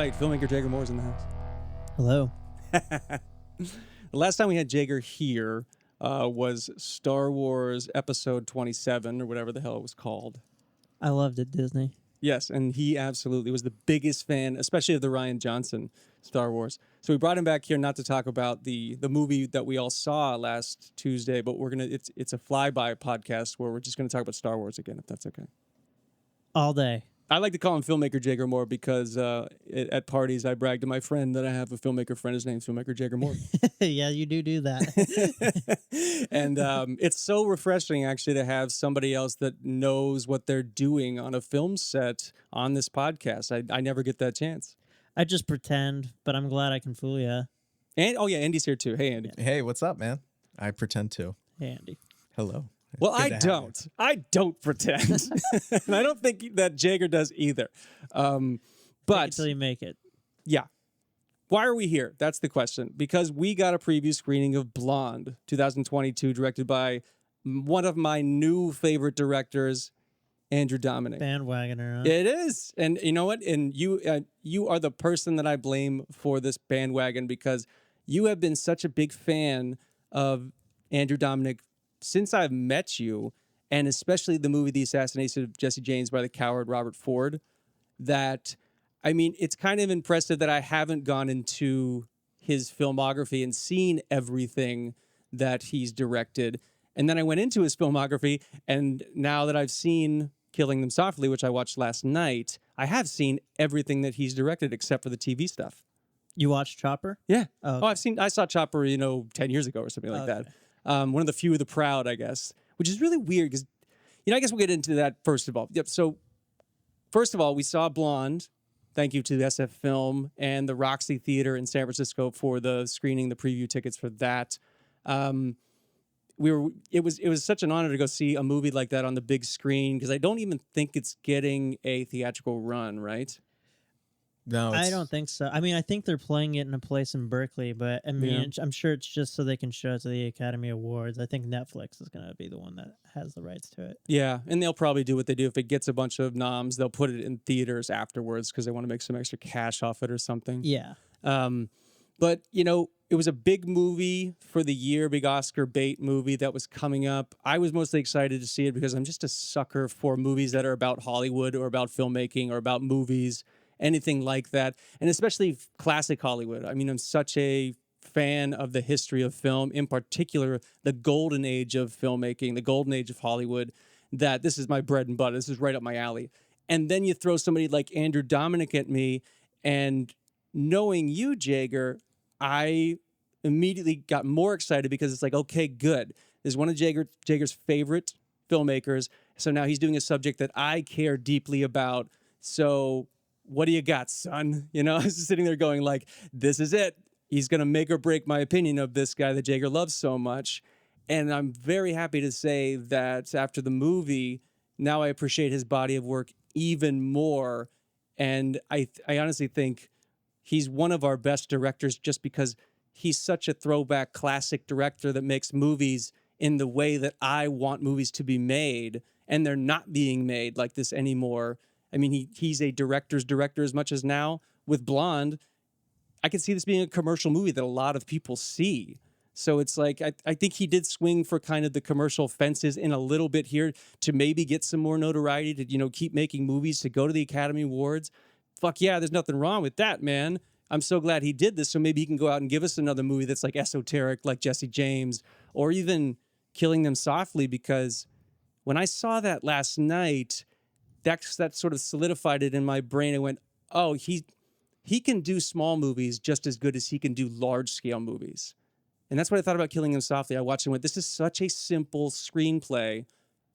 right, filmmaker Jaegar Moore's in the house. Hello. The last time we had Jaeger here was Star Wars Episode 27, or whatever the hell it was called. I loved it, Disney. Yes, and he absolutely was the biggest fan, especially of the Rian Johnson Star Wars. So we brought him back here not to talk about the movie that we all saw last Tuesday, but it's a flyby podcast where we're just gonna talk about Star Wars again, if that's okay. All day. I like to call him filmmaker Jaegar Moore because at parties I brag to my friend that I have a filmmaker friend. His name's filmmaker Jaegar Moore. Yeah, you do that. And it's so refreshing actually to have somebody else that knows what they're doing on a film set on this podcast. I never get that chance. I just pretend, but I'm glad I can fool you. And oh yeah, Andy's here too. Hey Andy. Hey, what's up, man? I pretend to. Hey, Andy. Hello. Well, Good I to have don't. I don't pretend, and I don't think that Jaeger does either. But Until you make it. yeah, why are we here? That's the question. Because we got a preview screening of Blonde, 2022, directed by one of my new favorite directors, Andrew Dominik. Bandwagoner, huh? It is, and you know what? And you are the person that I blame for this bandwagon because you have been such a big fan of Andrew Dominik since I've met you, and especially the movie The Assassination of Jesse James by the coward Robert Ford, that, I mean, it's kind of impressive that I haven't gone into his filmography and seen everything that he's directed. And then I went into his filmography, and now that I've seen Killing Them Softly, which I watched last night, I have seen everything that he's directed except for the TV stuff. You watched Chopper? Yeah. Oh, okay. I saw Chopper, 10 years ago or something like that. One of the few of the proud, I guess, which is really weird because, I guess we'll get into that first of all. Yep. So, first of all, we saw Blonde. Thank you to SF Film and the Roxy Theater in San Francisco for the screening, the preview tickets for that. It was such an honor to go see a movie like that on the big screen because I don't even think it's getting a theatrical run, right? No, I don't think so. I mean, I think they're playing it in a place in Berkeley, but I mean, I'm sure it's just so they can show it to the Academy Awards. I think Netflix is going to be the one that has the rights to it. Yeah, and they'll probably do what they do. If it gets a bunch of noms, they'll put it in theaters afterwards because they want to make some extra cash off it or something. Yeah. But, it was a big movie for the year, big Oscar bait movie that was coming up. I was mostly excited to see it because I'm just a sucker for movies that are about Hollywood or about filmmaking or about movies, anything like that, and especially classic Hollywood. I mean, I'm such a fan of the history of film, in particular, the golden age of filmmaking, the golden age of Hollywood, that this is my bread and butter. This is right up my alley. And then you throw somebody like Andrew Dominik at me, and knowing you, Jaeger, I immediately got more excited because it's like, okay, good. This is one of Jaeger's favorite filmmakers. So now he's doing a subject that I care deeply about. So what do you got, son? I was just sitting there going like, this is it. He's going to make or break my opinion of this guy that Jaeger loves so much. And I'm very happy to say that after the movie, now I appreciate his body of work even more. And I honestly think he's one of our best directors just because he's such a throwback classic director that makes movies in the way that I want movies to be made. And they're not being made like this anymore. I mean, he's a director's director as much as now with Blonde, I could see this being a commercial movie that a lot of people see. So it's like, I think he did swing for kind of the commercial fences in a little bit here to maybe get some more notoriety to, keep making movies, to go to the Academy Awards. Fuck yeah, there's nothing wrong with that, man. I'm so glad he did this. So maybe he can go out and give us another movie that's like esoteric, like Jesse James, or even Killing Them Softly, because when I saw that last night, that sort of solidified it in my brain. I went, oh, he can do small movies just as good as he can do large-scale movies. And that's what I thought about Killing Them Softly. I watched and went, this is such a simple screenplay.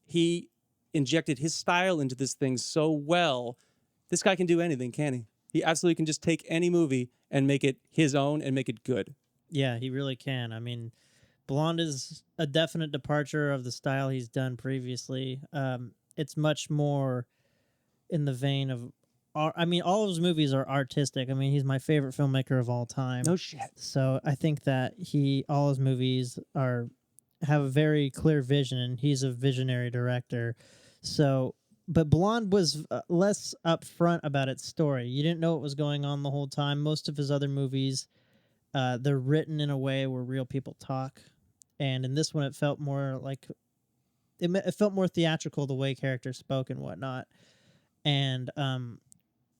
He injected his style into this thing so well. This guy can do anything, can he? He absolutely can just take any movie and make it his own and make it good. Yeah, he really can. I memean, Blonde is a definite departure of the style he's done previously. It's much more in the vein of, all of his movies are artistic. I mean, he's my favorite filmmaker of all time. No shit. So I think that all his movies have a very clear vision, and he's a visionary director. So but Blonde was less upfront about its story. You didn't know what was going on the whole time. Most of his other movies, they're written in a way where real people talk, and in this one, it felt more like it felt more theatrical the way characters spoke and whatnot. And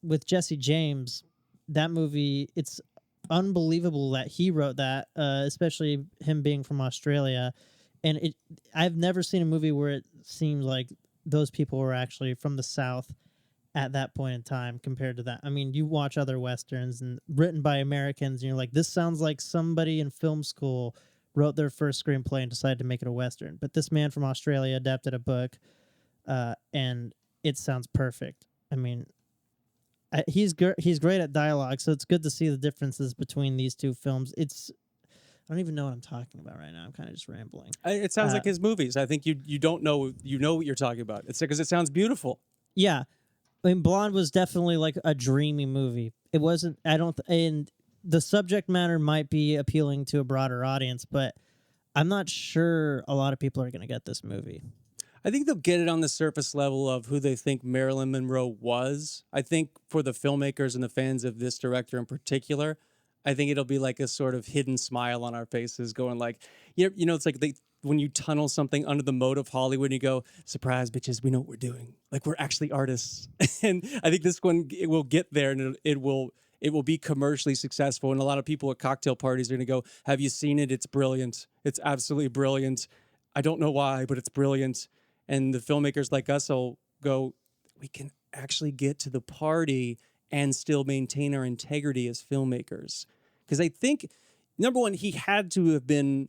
with Jesse James, that movie, it's unbelievable that he wrote that, especially him being from Australia. And I've never seen a movie where it seemed like those people were actually from the South at that point in time compared to that. I mean, you watch other Westerns and written by Americans, and you're like, this sounds like somebody in film school wrote their first screenplay and decided to make it a Western. But this man from Australia adapted a book, and it sounds perfect. I mean, he's great at dialogue, so it's good to see the differences between these two films. I don't even know what I'm talking about right now. I'm kind of just rambling. It sounds like his movies. I think you don't know what you're talking about. It's because it sounds beautiful. Yeah, I mean, Blonde was definitely like a dreamy movie. It wasn't. And the subject matter might be appealing to a broader audience, but I'm not sure a lot of people are going to get this movie. I think they'll get it on the surface level of who they think Marilyn Monroe was. I think for the filmmakers and the fans of this director in particular, I think it'll be like a sort of hidden smile on our faces going like, you know, it's like when you tunnel something under the moat of Hollywood, you go, surprise, bitches, we know what we're doing. Like, we're actually artists. And I think this one, it will get there, and it will be commercially successful. And a lot of people at cocktail parties are going to go, have you seen it? It's brilliant. It's absolutely brilliant. I don't know why, but it's brilliant. And the filmmakers like us will go, we can actually get to the party and still maintain our integrity as filmmakers. Because I think, number one, he had to have been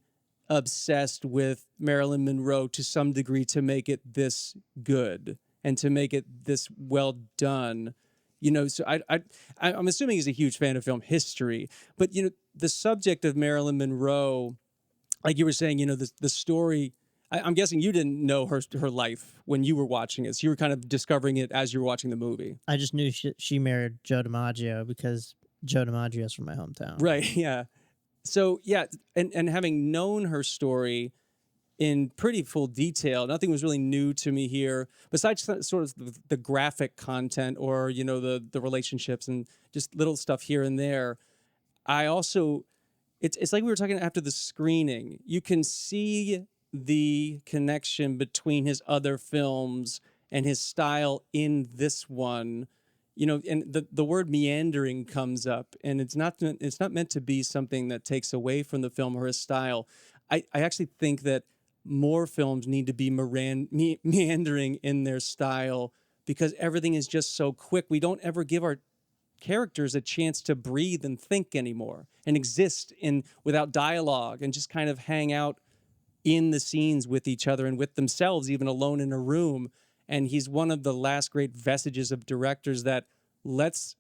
obsessed with Marilyn Monroe to some degree to make it this good and to make it this well done. You know, so I'm assuming he's a huge fan of film history. But, you know, the subject of Marilyn Monroe, like you were saying, you know, the story, I'm guessing you didn't know her life when you were watching it. So you were kind of discovering it as you were watching the movie. I just knew she married Joe DiMaggio because Joe DiMaggio is from my hometown. Right, yeah. So, yeah, and having known her story in pretty full detail, nothing was really new to me here, besides sort of the graphic content or, you know, the relationships and just little stuff here and there. I also, it's like we were talking after the screening. You can see the connection between his other films and his style in this one, you know, and the word meandering comes up, and it's not meant to be something that takes away from the film or his style. I actually think that more films need to be meandering in their style because everything is just so quick. We don't ever give our characters a chance to breathe and think anymore and exist without dialogue and just kind of hang out in the scenes with each other and with themselves, even alone in a room. And he's one of the last great vestiges of directors that lets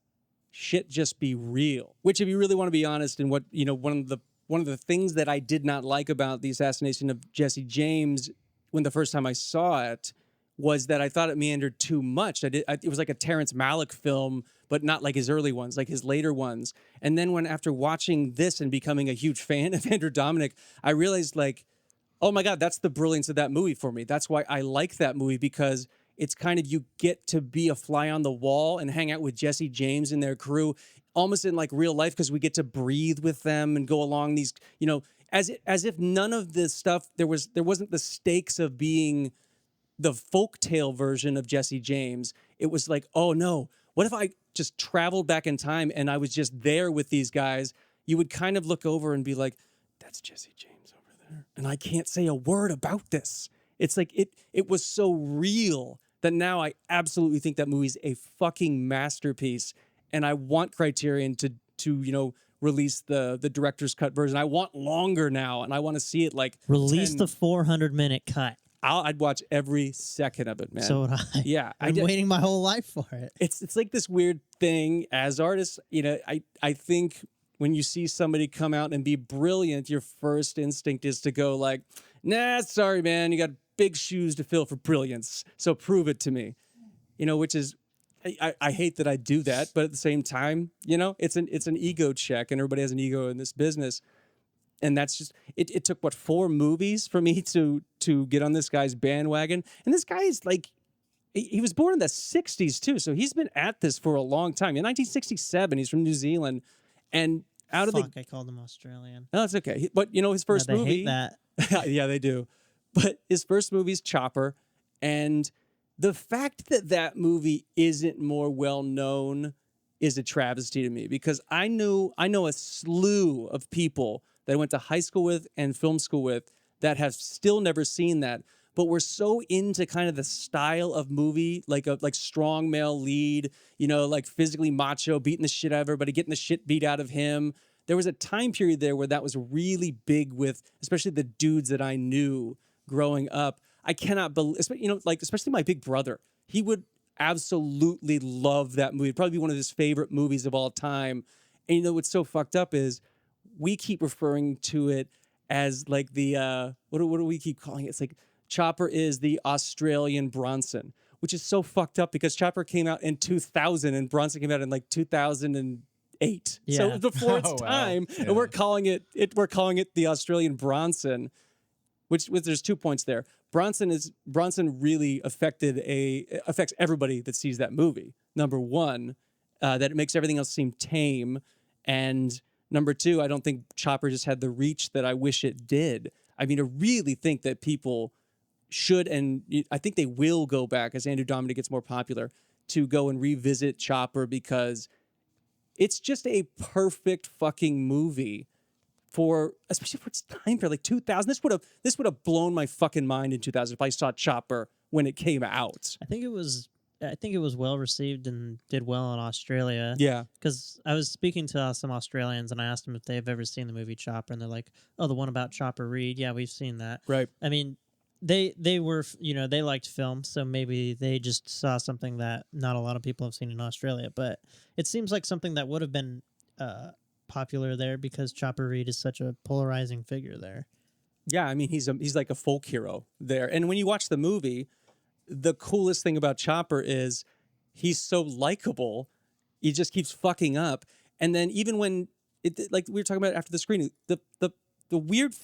shit just be real. Which, if you really want to be honest, and what, you know, one of the things that I did not like about the Assassination of Jesse James when the first time I saw it was that I thought it meandered too much. It was like a Terrence Malick film, but not like his early ones, like his later ones. And then after watching this and becoming a huge fan of Andrew Dominik, I realized, like, oh my God, that's the brilliance of that movie for me. That's why I like that movie, because it's kind of, you get to be a fly on the wall and hang out with Jesse James and their crew almost in like real life, because we get to breathe with them and go along these, you know, as if none of this stuff, there wasn't the stakes of being the folktale version of Jesse James. It was like, oh no, what if I just traveled back in time and I was just there with these guys? You would kind of look over and be like, that's Jesse James over there, and I can't say a word about this. It's like it was so real that now I absolutely think that movie's a fucking masterpiece, and I want Criterion to you know, release the director's cut version. I want longer now, and I want to see it like release the 400-minute cut. I'd watch every second of it, man. So would I. Yeah, I've been waiting my whole life for it. It's like this weird thing as artists. You know, I think when you see somebody come out and be brilliant, your first instinct is to go like, nah, sorry, man, you got big shoes to fill for brilliance, so prove it to me. You know, which is, I hate that I do that, but at the same time, you know, it's an ego check, and everybody has an ego in this business. And that's just, it took, what, 4 movies for me to get on this guy's bandwagon. And this guy is like, he was born in the 60s too, so he's been at this for a long time. In 1967, he's from New Zealand, and out of Fuck, the I called him Australian. no, that's okay. But his No, first they movie, hate that. yeah, they do. But his first movie is Chopper, and the fact that that movie isn't more well known is a travesty to me because I know a slew of people that I went to high school with and film school with that have still never seen that. But we're so into kind of the style of movie, like strong male lead, like physically macho, beating the shit out of everybody, getting the shit beat out of him. There was a time period there where that was really big with, especially the dudes that I knew growing up. I cannot believe, especially my big brother. He would absolutely love that movie. It'd probably be one of his favorite movies of all time. And what's so fucked up is we keep referring to it as like the what do we keep calling it? It's like Chopper is the Australian Bronson, which is so fucked up because Chopper came out in 2000 and Bronson came out in like 2008. Yeah. So it was before its Oh, wow. time, Yeah. and we're calling it the Australian Bronson. Which there's 2 points there. Bronson really affects everybody that sees that movie. Number one, that it makes everything else seem tame, and number two, I don't think Chopper just had the reach that I wish it did. I mean, I really think that people should, and I think they will go back as Andrew Dominik gets more popular to go and revisit Chopper because it's just a perfect fucking movie. Especially for its time period, like 2000, this would have blown my fucking mind in 2000 if I saw Chopper when it came out. I think it was well received and did well in Australia. Yeah, Because I was speaking to some Australians and I asked them if they've ever seen the movie Chopper, and they're like, "Oh, the one about Chopper Reed. Yeah, we've seen that." right. I mean, they were they liked film, so maybe they just saw something that not a lot of people have seen in Australia. But it seems like something that would have been popular there because Chopper Reed is such a polarizing figure there. Yeah, I mean he's like a folk hero there, and when you watch the movie, the coolest thing about Chopper is he's so likable. He just keeps fucking up, and then even when like we were talking about after the screening, the weird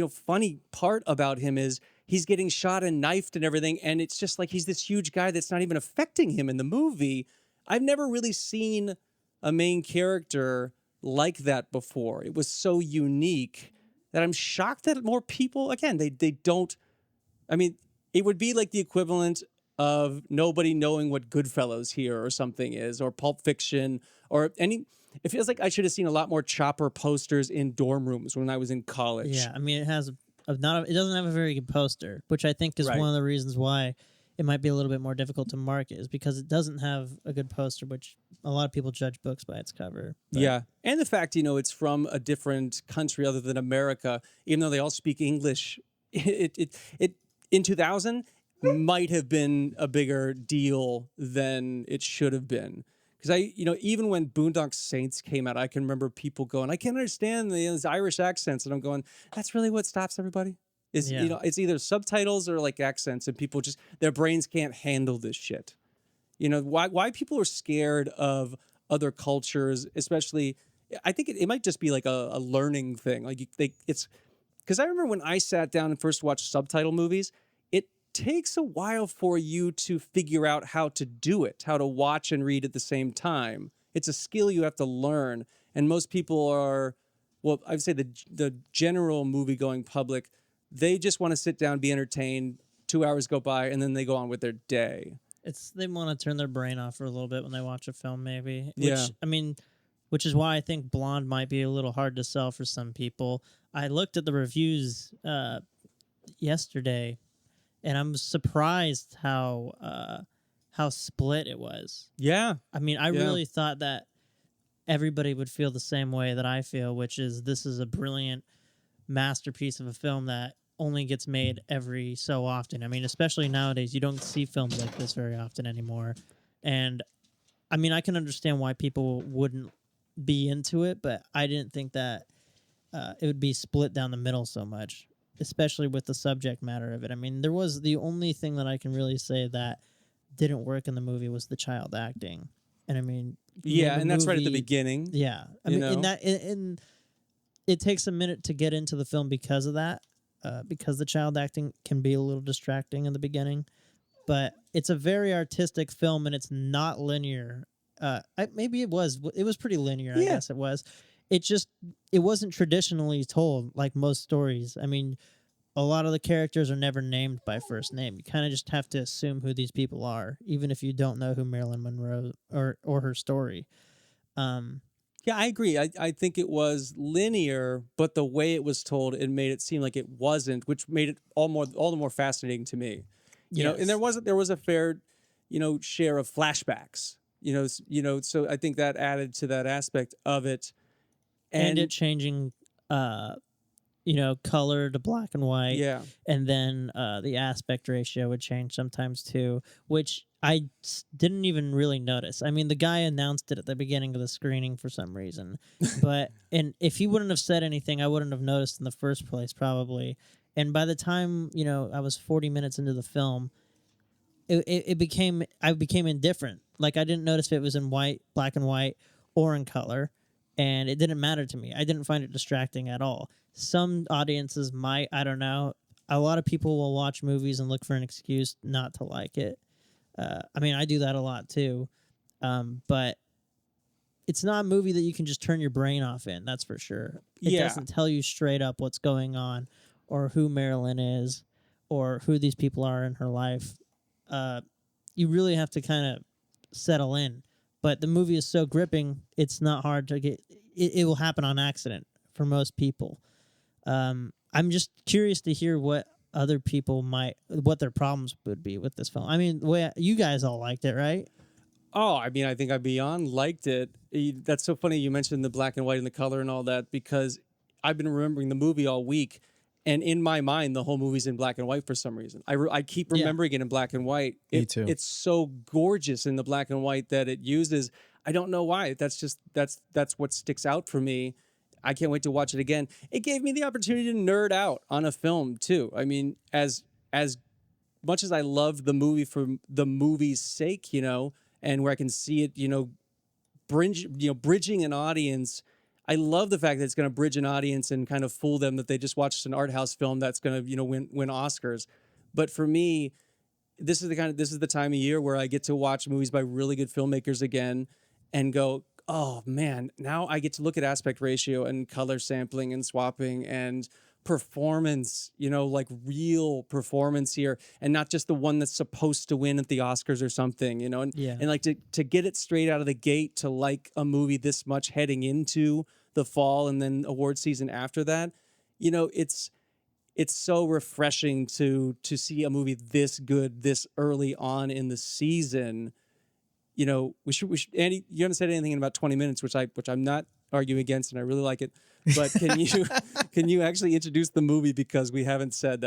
funny part about him is he's getting shot and knifed and everything, and it's just like he's this huge guy that's not even affecting him in the movie. I've never really seen a main character like that before. It was so unique that I'm shocked that more people, again, they don't. I mean, it would be like the equivalent of nobody knowing what Goodfellas here or something is, or Pulp Fiction, or any. It feels like I should have seen a lot more Chopper posters in dorm rooms when I was in college. Yeah, I mean, it doesn't have a very good poster, which I think is Right. one of the reasons why it might be a little bit more difficult to market, is because it doesn't have a good poster, which a lot of people judge books by its cover. But Yeah, and the fact it's from a different country other than America, even though they all speak English, it in 2000 might have been a bigger deal than it should have been. Because even when Boondock Saints came out, I can remember people going, "I can't understand these Irish accents," and I'm going, "That's really what stops everybody." Is Yeah. it's either subtitles or like accents, and people just their brains can't handle this shit. Why people are scared of other cultures, especially. I think it might just be like a learning thing. Like it's because I remember when I sat down and first watched subtitle movies, it takes a while for you to figure out how to do it, how to watch and read at the same time. It's a skill you have to learn, and most people are, well, I'd say the general movie-going public, they just want to sit down, be entertained. 2 hours go by, and then they go on with their day. they want to turn their brain off for a little bit when they watch a film, maybe. Yeah. Which is why I think Blonde might be a little hard to sell for some people. I looked at the reviews yesterday, and I'm surprised how split it was. Yeah. I mean, I really thought that everybody would feel the same way that I feel, which is this is a brilliant masterpiece of a film that only gets made every so often. I mean, especially nowadays, you don't see films like this very often anymore. And I mean, I can understand why people wouldn't be into it, but I didn't think that it would be split down the middle so much, especially with the subject matter of it. I mean, there was the only thing that I can really say that didn't work in the movie was the child acting. And I mean, Yeah, and that's right at the beginning. Yeah, I mean, and it takes a minute to get into the film because of that, because the child acting can be a little distracting in the beginning. But it's a very artistic film, and it's not linear. Maybe it was pretty linear. I Yeah. guess it was. It wasn't traditionally told like most stories. I mean, a lot of the characters are never named by first name. You kind of just have to assume who these people are, even if you don't know who Marilyn Monroe or her story. Yeah, I agree. I think it was linear, but the way it was told, it made it seem like it wasn't, which made it all the more fascinating to me. You know, and there was a fair, share of flashbacks. So I think that added to that aspect of it, and it changing, color to black and white. Yeah, And then the aspect ratio would change sometimes too, which didn't even really notice. I mean, the guy announced it at the beginning of the screening for some reason, and if he wouldn't have said anything, I wouldn't have noticed in the first place, probably. And by the time I was 40 minutes into the film, I became indifferent. Like, I didn't notice if it was in black and white, or in color, and it didn't matter to me. I didn't find it distracting at all. Some audiences might, I don't know. A lot of people will watch movies and look for an excuse not to like it. I mean, I do that a lot too. But it's not a movie that you can just turn your brain off in, that's for sure. It doesn't tell you straight up what's going on, or who Marilyn is, or who these people are in her life. You really have to kind of settle in. But the movie is so gripping, it's not hard to get. It will happen on accident for most people. I'm just curious to hear what other people what their problems would be with this film. I mean, you guys all liked it, right? Oh, I mean, I think I beyond liked it. That's so funny you mentioned the black and white and the color and all that, because I've been remembering the movie all week, and in my mind, the whole movie's in black and white for some reason. I keep remembering it in black and white. Me too. It's so gorgeous in the black and white that it uses. I don't know why. That's what sticks out for me. I can't wait to watch it again. It gave me the opportunity to nerd out on a film too. I mean, as much as I loved the movie for the movie's sake, and where I can see it, bridging an audience. I love the fact that it's going to bridge an audience and kind of fool them that they just watched an art house film that's going to, win Oscars. But for me, this is the time of year where I get to watch movies by really good filmmakers again and go, oh man, now I get to look at aspect ratio and color sampling and swapping and performance, like real performance here, and not just the one that's supposed to win at the Oscars or something, and like to get it straight out of the gate, to like a movie this much heading into the fall and then award season after that, it's so refreshing to see a movie this good this early on in the season. We should Andy, you haven't said anything in about 20 minutes, which I'm not arguing against, and I really like it. But can you actually introduce the movie, because we haven't said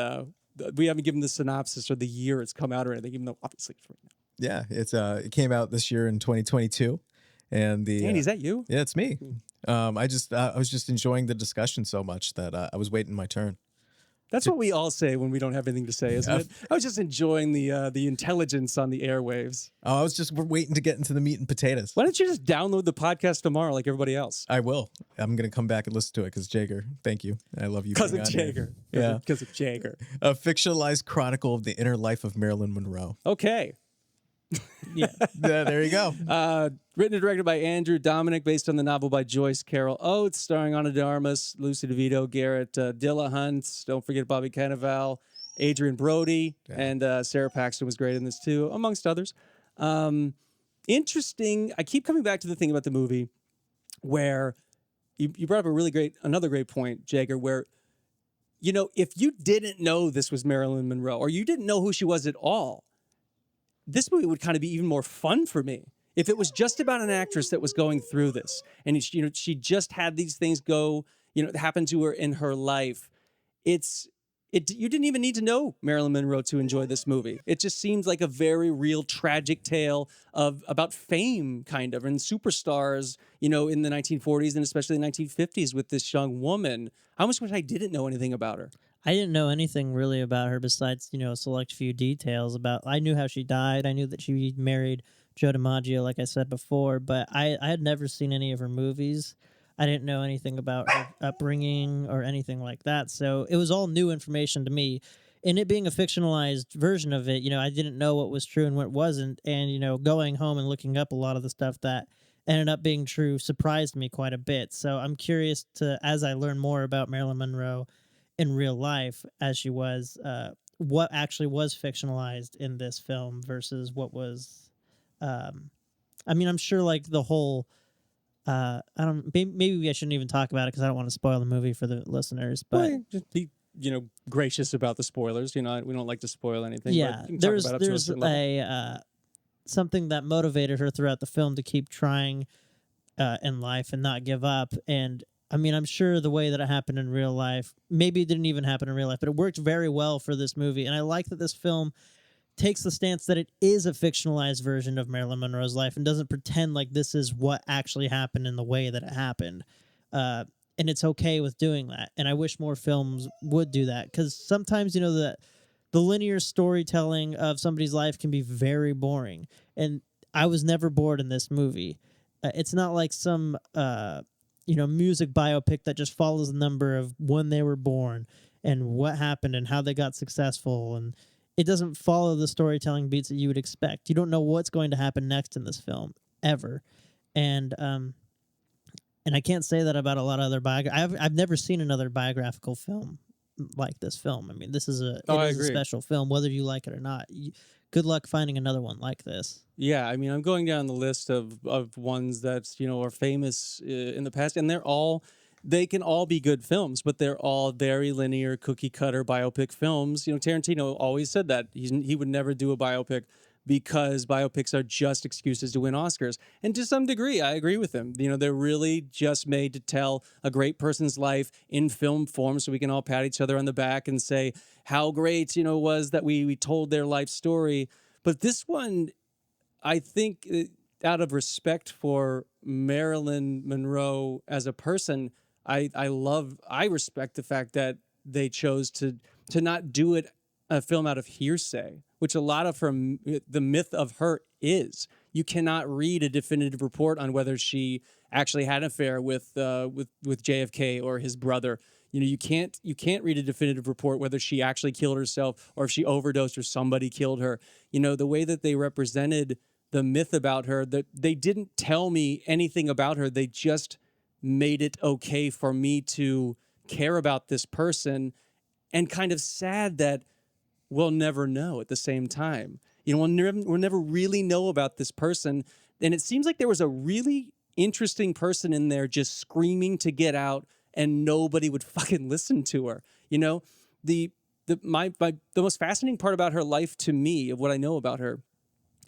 we haven't given the synopsis or the year it's come out or anything, even though obviously it's right now. Yeah, it came out this year in 2022, and Andy, is that you? Yeah, it's me. I was just enjoying the discussion so much that I was waiting my turn. That's what we all say when we don't have anything to say, isn't it? I was just enjoying the intelligence on the airwaves. Oh, I was just waiting to get into the meat and potatoes. Why don't you just download the podcast tomorrow like everybody else? I will. I'm going to come back and listen to it because Jaeger, thank you. I love you. Because of Jaeger. Yeah. Because of Jaeger. A fictionalized chronicle of the inner life of Marilyn Monroe. Okay. Yeah. There you go. Written and directed by Andrew Dominic, based on the novel by Joyce Carol Oates, starring Ana de Armas, Lucy DeVito, Garrett Dillahunt. Don't forget Bobby Cannavale, Adrian Brody, and Sarah Paxton was great in this too, amongst others. Interesting. I keep coming back to the thing about the movie where you brought up another great point, Jaeger, where, if you didn't know this was Marilyn Monroe, or you didn't know who she was at all, this movie would kind of be even more fun for me if it was just about an actress that was going through this, and she just had these things happen to her in her life. You didn't even need to know Marilyn Monroe to enjoy this movie. It just seems like a very real tragic tale about fame, kind of, and superstars, in the 1940s and especially the 1950s with this young woman. How much wish I didn't know anything about her. I didn't know anything really about her besides, a select few details about. I knew how she died. I knew that she married Joe DiMaggio, like I said before, but I had never seen any of her movies. I didn't know anything about her upbringing or anything like that. So it was all new information to me. in it being a fictionalized version of it, I didn't know what was true and what wasn't. And, going home and looking up a lot of the stuff that ended up being true surprised me quite a bit. So I'm curious to, as I learn more about Marilyn Monroe in real life as she was, what actually was fictionalized in this film versus what was, I'm sure like the whole, I don't, maybe I shouldn't even talk about it because I don't want to spoil the movie for the listeners, but Well, just be gracious about the spoilers. We don't like to spoil anything. yeah, but you can talk about it up to a there's certain level. something that motivated her throughout the film to keep trying in life and not give up. And I'm sure the way that it happened in real life, maybe it didn't even happen in real life, but it worked very well for this movie. And I like that this film takes the stance that it is a fictionalized version of Marilyn Monroe's life and doesn't pretend like this is what actually happened in the way that it happened. And it's okay with doing that. And I wish more films would do that, because sometimes, that the linear storytelling of somebody's life can be very boring. And I was never bored in this movie. It's not like some, music biopic that just follows the number of when they were born and what happened and how they got successful. And it doesn't follow the storytelling beats that you would expect. You don't know what's going to happen next in this film ever. And I can't say that about a lot of other I've never seen another biographical film like this film. This is a special film, whether you like it or not. Good luck finding another one like this. Yeah, I'm going down the list of ones that are famous in the past, and they can all be good films, but they're all very linear, cookie cutter biopic films. Tarantino always said that he would never do a biopic because biopics are just excuses to win Oscars. And to some degree, I agree with him. They're really just made to tell a great person's life in film form so we can all pat each other on the back and say how great, it was that we told their life story. But this one, I think, out of respect for Marilyn Monroe as a person, I respect the fact that they chose to not do a film out of hearsay, which a lot of the myth of her is. You cannot read a definitive report on whether she actually had an affair with JFK or his brother. You can't read a definitive report whether she actually killed herself or if she overdosed or somebody killed her. The way that they represented the myth about her, that they didn't tell me anything about her. They just made it okay for me to care about this person, and kind of sad that we'll never know at the same time. We'll never really know about this person. And it seems like there was a really interesting person in there just screaming to get out, and nobody would fucking listen to her. The most fascinating part about her life to me, of what I know about her,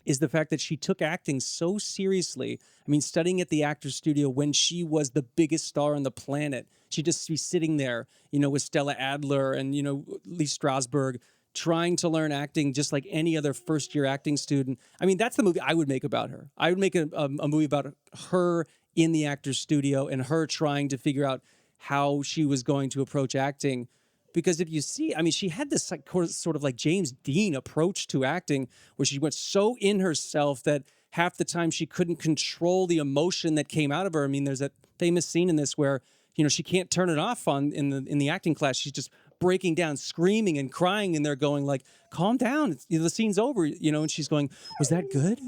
is the fact that she took acting so seriously. Studying at the Actors Studio when she was the biggest star on the planet. She'd just be sitting there, with Stella Adler and, Lee Strasberg, trying to learn acting just like any other first-year acting student. That's the movie I would make about her. I would make a movie about her in the Actors Studio and her trying to figure out how she was going to approach acting. Because if you see, she had this sort of like James Dean approach to acting, where she went so in herself that half the time she couldn't control the emotion that came out of her. There's that famous scene in this where, she can't turn it off in the acting class. She's just breaking down, screaming and crying, and they're going like, "Calm down, the scene's over." And she's going, "Was that good?"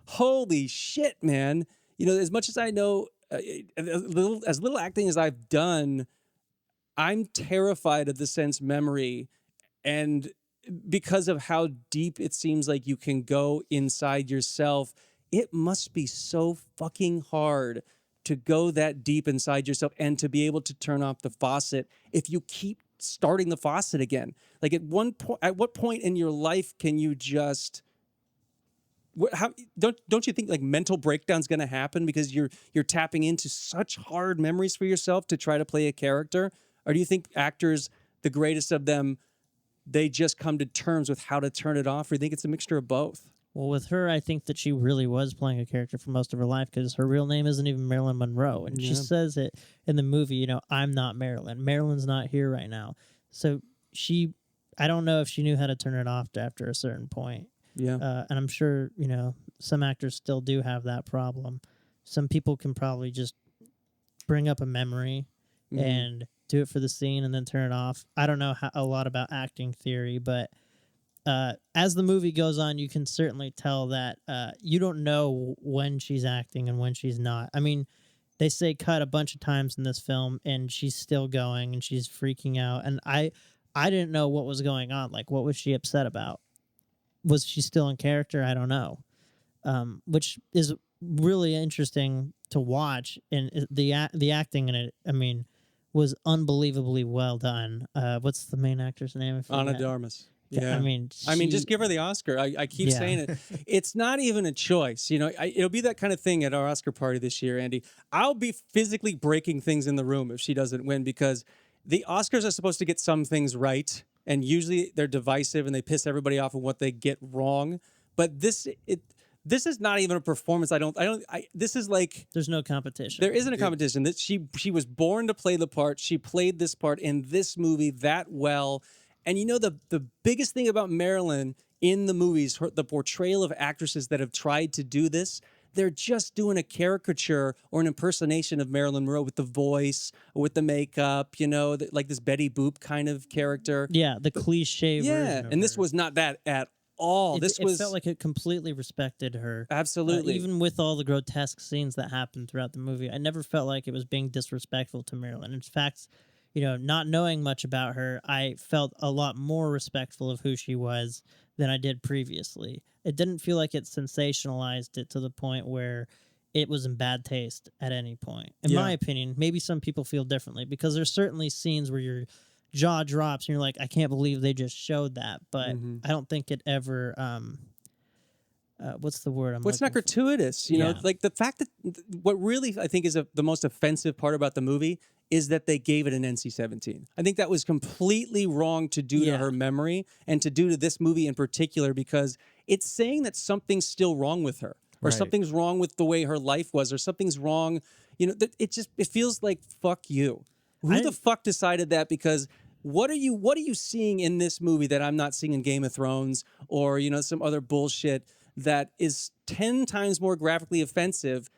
Holy shit, man! As much as I know, as little acting as I've done, I'm terrified of the sense memory, and because of how deep it seems like you can go inside yourself, it must be so fucking hard to go that deep inside yourself and to be able to turn off the faucet if you keep starting the faucet again. Like at what point in your life can you just don't you think like mental breakdown's going to happen because you're tapping into such hard memories for yourself to try to play a character? Or do you think actors, the greatest of them, they just come to terms with how to turn it off? Or do you think it's a mixture of both? Well, with her, I think that she really was playing a character for most of her life, because her real name isn't even Marilyn Monroe. And she says it in the movie, I'm not Marilyn. Marilyn's not here right now. So I don't know if she knew how to turn it off after a certain point. Yeah. And I'm sure, some actors still do have that problem. Some people can probably just bring up a memory and do it for the scene and then turn it off. I don't know a lot about acting theory, but as the movie goes on, you can certainly tell that you don't know when she's acting and when she's not. I mean, they say cut a bunch of times in this film, and she's still going, and she's freaking out. And I didn't know what was going on. Like, what was she upset about? Was she still in character? I don't know. Which is really interesting to watch, and the acting in it, I mean, was unbelievably well done. What's the main actor's name? I forget. Ana de Armas. Yeah, I mean, just give her the Oscar. I keep saying it. It's not even a choice. You know, it'll be that kind of thing at our Oscar party this year, Andy. I'll be physically breaking things in the room if she doesn't win, because the Oscars are supposed to get some things right, and usually they're divisive and they piss everybody off on what they get wrong. But this is not even a performance. This is like, there's no competition. There isn't a competition. That she was born to play the part. She played this part in this movie that well. And you know, the biggest thing about Marylin in the movies, the portrayal of actresses that have tried to do this, they're just doing a caricature or an impersonation of Marilyn Monroe with the voice or with the makeup, you know, like this Betty Boop kind of character. Yeah, the cliche version. Yeah, and this was not that at all. It felt like it completely respected her. Absolutely. Even with all the grotesque scenes that happened throughout the movie, I never felt like it was being disrespectful to Marilyn. In fact, you know, not knowing much about her, I felt a lot more respectful of who she was than I did previously. It didn't feel like it sensationalized it to the point where it was in bad taste at any point. In my opinion, maybe some people feel differently, because there's certainly scenes where your jaw drops and you're like, I can't believe they just showed that. But I don't think it ever... what's the word I'm What's not gratuitous, you know, like the fact that what really I think is the most offensive part about the movie is that they gave it an NC-17. I think that was completely wrong to do to her memory and to do to this movie in particular, because it's saying that something's still wrong with her, or something's wrong with the way her life was, or something's wrong. You know, it feels like, fuck you. Who the fuck decided that? Because what are you seeing in this movie that I'm not seeing in Game of Thrones, or, you know, some other bullshit that is 10 times more graphically offensive?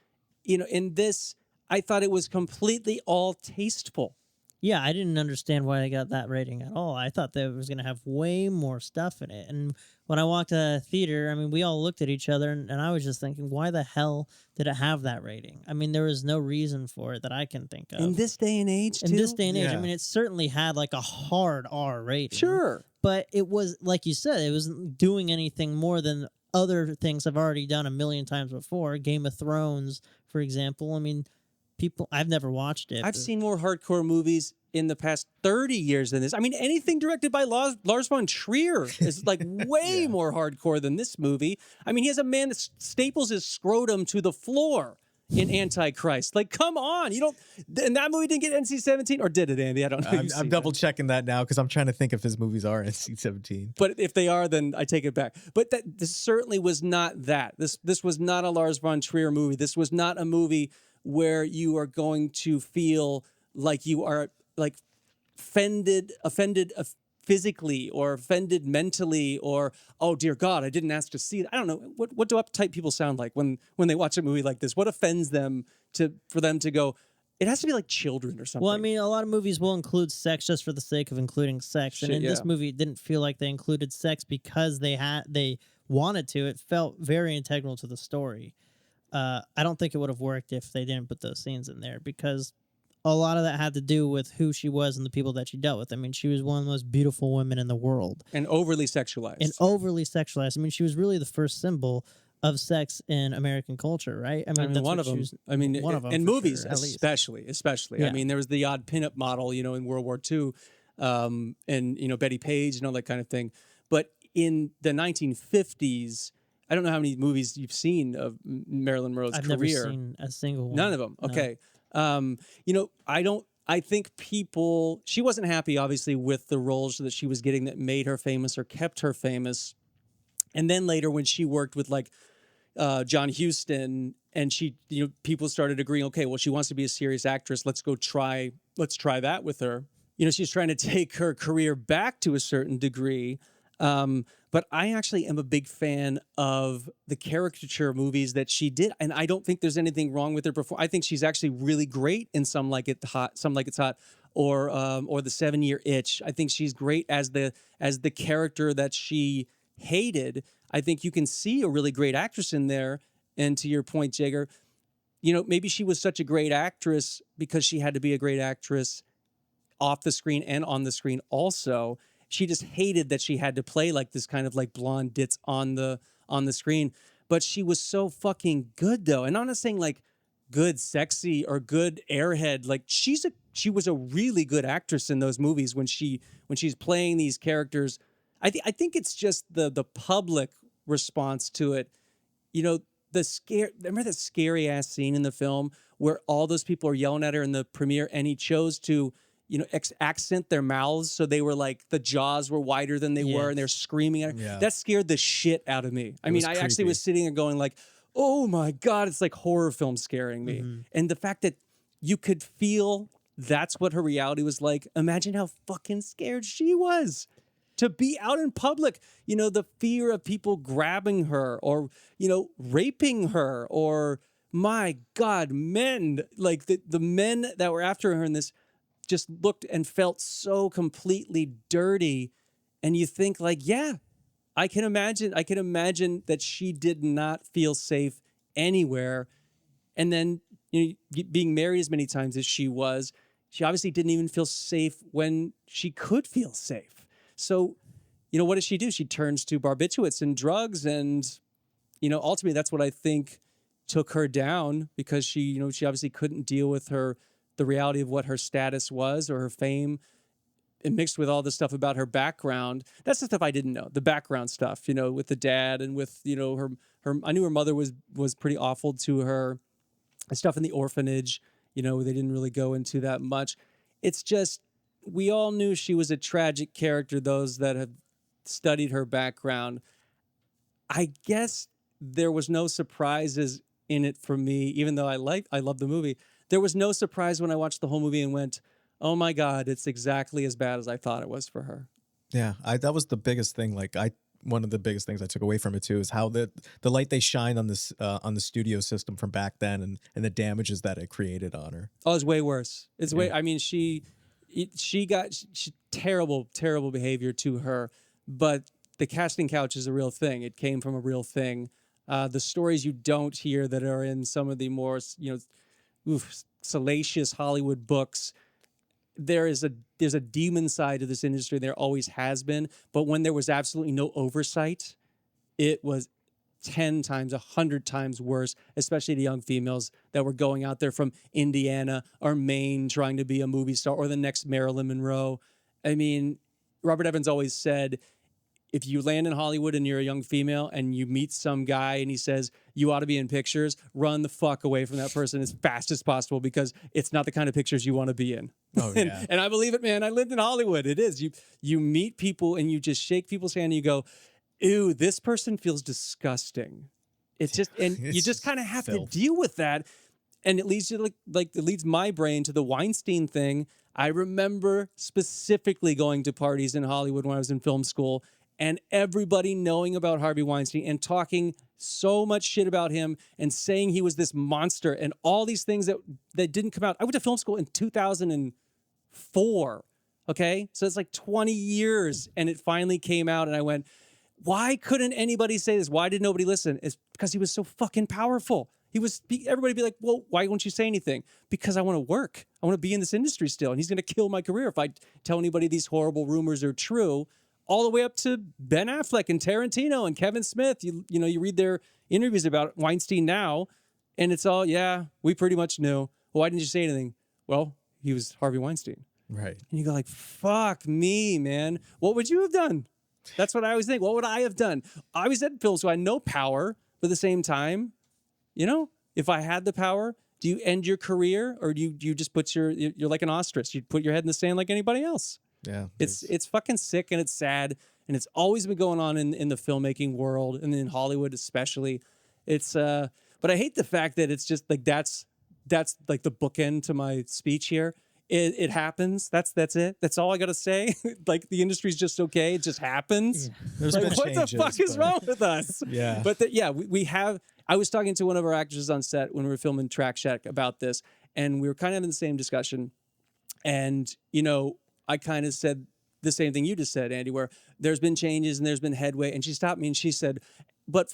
You know, in this, I thought it was completely all tasteful. Yeah, I didn't understand why they got that rating at all. I thought that it was going to have way more stuff in it. And when I walked out of the theater, I mean, we all looked at each other, and I was just thinking, why the hell did it have that rating? I mean, there was no reason for it that I can think of. In this day and age, In this day and age, I mean, it certainly had like a hard R rating. Sure. But it was, like you said, it wasn't doing anything more than other things I've already done a million times before. Game of Thrones, for example. I mean, I've never watched it. I've seen more hardcore movies in the past 30 years than this. I mean, anything directed by Lars von Trier is like way more hardcore than this movie. I mean, he has a man that staples his scrotum to the floor in Antichrist. Like, come on. You don't... And that movie didn't get NC-17? Or did it, Andy? I don't know. I'm double checking that now, because I'm trying to think if his movies are NC-17. But if they are, then I take it back. But this certainly was not that. This was not a Lars von Trier movie. This was not a movie where you are going to feel like you are like offended physically, or offended mentally, or, oh dear God, I didn't ask to see it. I don't know. What do uptight people sound like when they watch a movie like this? What offends them for them to go, it has to be like children or something? Well, I mean, a lot of movies will include sex just for the sake of including sex. And in this movie, it didn't feel like they included sex because they wanted to. It felt very integral to the story. I don't think it would have worked if they didn't put those scenes in there, because a lot of that had to do with who she was and the people that she dealt with. I mean, she was one of the most beautiful women in the world. And overly sexualized. I mean, she was really the first symbol of sex in American culture, right? I mean, one of them. I mean, one of them in movies, sure, especially. Yeah. I mean, there was the odd pinup model, you know, in World War II, and, you know, Betty Page and all that kind of thing. But in the 1950s, I don't know how many movies you've seen of Marilyn Monroe's career. I've never seen a single one. None of them. No. Okay. You know, I think she wasn't happy, obviously, with the roles that she was getting that made her famous or kept her famous. And then later, when she worked with like John Huston, and people started agreeing, okay, well, she wants to be a serious actress. Let's try that with her. You know, she's trying to take her career back to a certain degree. But I actually am a big fan of the caricature movies that she did, and I don't think there's anything wrong with her performance. I think she's actually really great in Some Like It's Hot, or the 7-Year Itch. I think she's great as the character that she hated. I think you can see a really great actress in there. And to your point, Jaeger, maybe she was such a great actress because she had to be a great actress off the screen and on the screen also. She just hated that she had to play like this kind of like blonde ditz on the screen. But she was so fucking good though. And I'm not saying like good sexy or good airhead. Like she was a really good actress in those movies when she's playing these characters. I think it's just the public response to it. Remember that scary ass scene in the film where all those people are yelling at her in the premiere, and he chose to accent their mouths so they were like the jaws were wider than they were, and they're screaming at her. Yeah. That scared the shit out of me. I mean, I actually creepy. was sitting there going like, oh my God, it's like horror film scaring me. Mm-hmm. And the fact that you could feel that's what her reality was like. Imagine how fucking scared she was to be out in public. The fear of people grabbing her or, raping her, or my God, men, like the men that were after her in this just looked and felt so completely dirty. And you think like, yeah, I can imagine that she did not feel safe anywhere. And then being married as many times as she was, she obviously didn't even feel safe when she could feel safe. So, what does she do? She turns to barbiturates and drugs, and ultimately that's what I think took her down, because she obviously couldn't deal with the reality of what her status was or her fame, and mixed with all the stuff about her background. That's the stuff I didn't know. The background stuff, with the dad and with, her I knew her mother was pretty awful to her, and stuff in the orphanage, they didn't really go into that much. It's just, we all knew she was a tragic character, those that have studied her background. I guess there was no surprises in it for me, even though I love the movie. There was no surprise when I watched the whole movie and went, oh my God, it's exactly as bad as I thought it was for her. Yeah, that was the biggest thing. One of the biggest things I took away from it too is how the light they shine on the studio system from back then, and the damages that it created on her. Oh, it's way worse. It's way. I mean, she got terrible behavior to her, but the casting couch is a real thing. It came from a real thing. The stories you don't hear that are in some of the more salacious Hollywood books. There's a demon side to this industry. There always has been. But when there was absolutely no oversight, it was 10 times, 100 times worse, especially to young females that were going out there from Indiana or Maine trying to be a movie star or the next Marilyn Monroe. I mean, Robert Evans always said, if you land in Hollywood and you're a young female and you meet some guy and he says, you ought to be in pictures, run the fuck away from that person as fast as possible, because it's not the kind of pictures you want to be in. Oh, yeah. And I believe it, man. I lived in Hollywood. It is. You meet people and you just shake people's hand and you go, ew, this person feels disgusting. It's just, and you just kind of have filth. to deal with that. And it leads you it leads my brain to the Weinstein thing. I remember specifically going to parties in Hollywood when I was in film school, and everybody knowing about Harvey Weinstein and talking so much shit about him and saying he was this monster and all these things that didn't come out. I went to film school in 2004. Okay. So it's like 20 years, and it finally came out, and I went, why couldn't anybody say this? Why did nobody listen? It's because he was so fucking powerful. Everybody be like, well, why won't you say anything? Because I want to work. I want to be in this industry still. And he's going to kill my career if I tell anybody these horrible rumors are true. All the way up to Ben Affleck and Tarantino and Kevin Smith. You read their interviews about Weinstein now, and it's all, yeah, we pretty much knew. Well, why didn't you say anything? Well, he was Harvey Weinstein. Right. And you go like, fuck me, man. What would you have done? That's what I always think. What would I have done? I was at film, so I had no power, but at the same time, if I had the power, do you end your career, or do you just put you're like an ostrich. You put your head in the sand like anybody else. Yeah. It's fucking sick, and it's sad, and it's always been going on in the filmmaking world and in Hollywood especially. It's but I hate the fact that it's just like that's like the bookend to my speech here. It happens. That's it. That's all I gotta say. Like, the industry's just okay. It just happens. Yeah. There's Like, been what changes, the fuck is wrong with us? Yeah. But we have. I was talking to one of our actors on set when we were filming Track Shack about this, and we were kind of having the same discussion. And, you know, I kind of said the same thing you just said, Andy, where there's been changes and there's been headway. And she stopped me and she said, but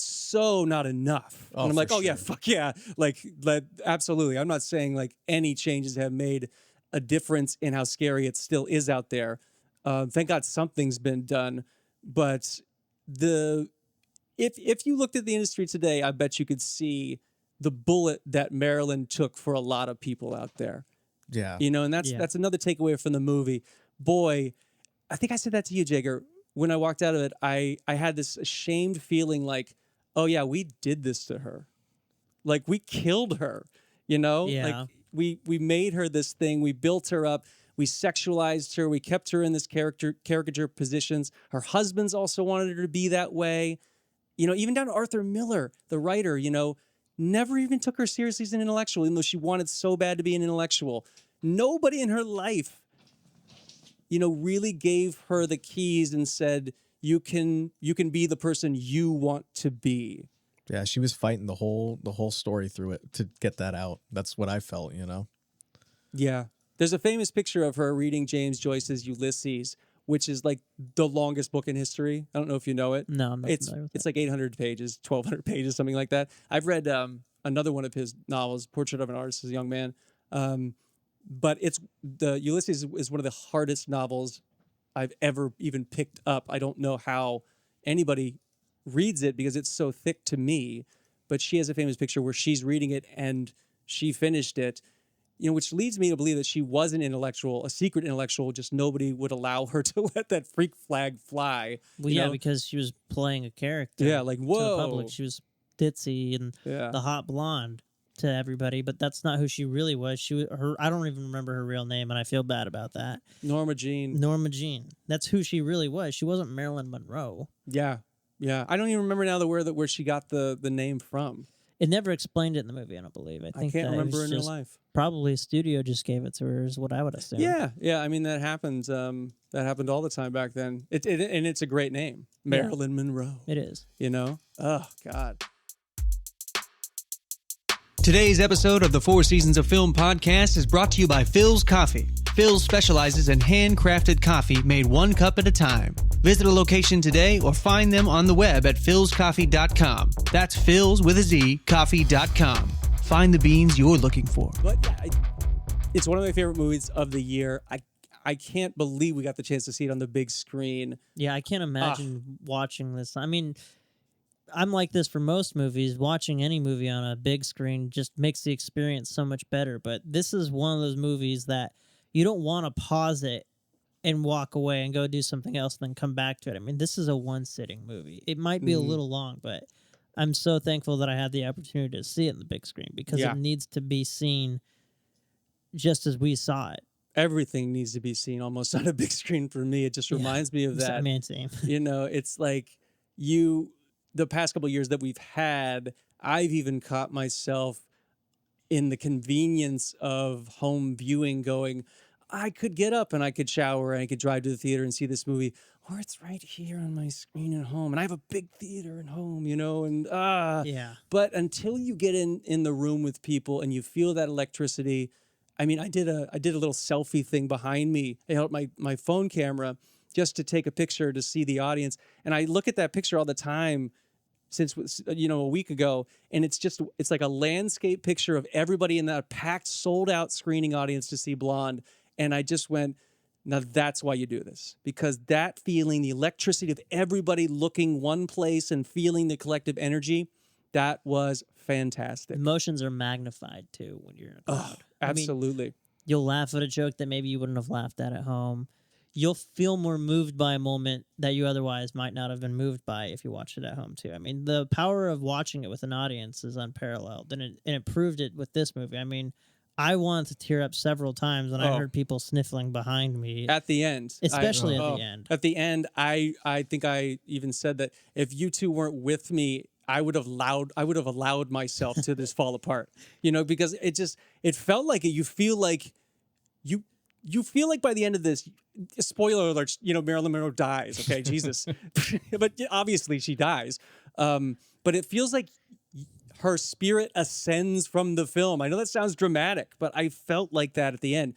so not enough. Oh, and I'm like, for oh yeah, sure. fuck yeah. Like, absolutely. I'm not saying like any changes have made a difference in how scary it still is out there. Thank God something's been done. But if you looked at the industry today, I bet you could see the bullet that Marylin took for a lot of people out there. Yeah. You know, and Yeah. that's another takeaway from the movie. Boy, I think I said that to you, Jaeger. When I walked out of it, I had this ashamed feeling like, oh yeah, we did this to her. Like we killed her, you know? Yeah. Like we made her this thing, we built her up, we sexualized her, we kept her in this caricature positions. Her husbands also wanted her to be that way. You know, even down to Arthur Miller, the writer, you know, never even took her seriously as an intellectual, even though she wanted so bad to be an intellectual. Nobody in her life, you know, really gave her the keys and said, you can be the person you want to be. Yeah, she was fighting the whole story through it to get that out. That's what I felt, you know. Yeah. There's a famous picture of her reading James Joyce's Ulysses, which is like the longest book in history. I don't know if you know it. No, I'm not It's familiar with it's like 800 pages, 1200 pages, something like that. I've read another one of his novels, Portrait of an Artist as a Young Man. But it's the Ulysses is one of the hardest novels I've ever even picked up. I don't know how anybody reads it because it's so thick to me. But she has a famous picture where she's reading it and she finished it, you know, which leads me to believe that she was an intellectual, a secret intellectual, just nobody would allow her to let that freak flag fly. Well, you yeah, know? because she was playing a character. Yeah, like, To the whoa. public, she was ditzy and Yeah. the hot blonde to everybody, but that's not who she really was. I don't even remember her real name, and I feel bad about that. Norma Jean. Norma Jean. That's who she really was. She wasn't Marilyn Monroe. Yeah. Yeah. I don't even remember now where she got the name from. It never explained it in the movie. I don't believe. I I think can't that it remember was in real just life. probably a studio just gave it to her. Is what I would assume. Yeah, yeah. I mean, that happened. That happened all the time back then. And it's a great name, Marilyn Monroe. It is. You know? Oh God. Today's episode of the Four Seasons of Film podcast is brought to you by Phil's Coffee. Phil's specializes in handcrafted coffee made one cup at a time. Visit a location today or find them on the web at philscoffee.com. That's Phil's with a Z, coffee.com. Find the beans you're looking for. But yeah, it's one of my favorite movies of the year. I can't believe we got the chance to see it on the big screen. Yeah, I can't imagine watching this. I mean, I'm like this for most movies. Watching any movie on a big screen just makes the experience so much better. But this is one of those movies that you don't want to pause it and walk away and go do something else and then come back to it. I mean, this is a one-sitting movie. It might be a little long, but I'm so thankful that I had the opportunity to see it in the big screen because Yeah. it needs to be seen just as we saw it. Everything needs to be seen almost on a big screen for me. It just reminds me of that. I mean, same. You know, it's like the past couple of years that we've had, I've even caught myself in the convenience of home viewing going, I could get up and I could shower and I could drive to the theater and see this movie, or it's right here on my screen at home. And I have a big theater at home, you know, and Yeah. But until you get in the room with people and you feel that electricity, I mean, I did a little selfie thing behind me. I held my phone camera just to take a picture to see the audience. And I look at that picture all the time since, you know, a week ago. And it's like a landscape picture of everybody in that packed, sold out screening audience to see Blonde. And I just went, now that's why you do this. Because that feeling, the electricity of everybody looking one place and feeling the collective energy, that was fantastic. Emotions are magnified too when you're in a crowd. I mean, Absolutely. you'll laugh at a joke that maybe you wouldn't have laughed at home. You'll feel more moved by a moment that you otherwise might not have been moved by if you watched it at home too. I mean, the power of watching it with an audience is unparalleled, and it proved it with this movie. I mean, I wanted to tear up several times when I heard people sniffling behind me. At the end. Especially at the end. At the end, I think I even said that if you two weren't with me, I would have allowed myself to this fall apart. You know, because it felt like it. You feel like by the end of this, spoiler alert, you know, Marilyn Monroe dies. Okay, Jesus. But obviously she dies. But it feels like her spirit ascends from the film. I know that sounds dramatic, but I felt like that at the end.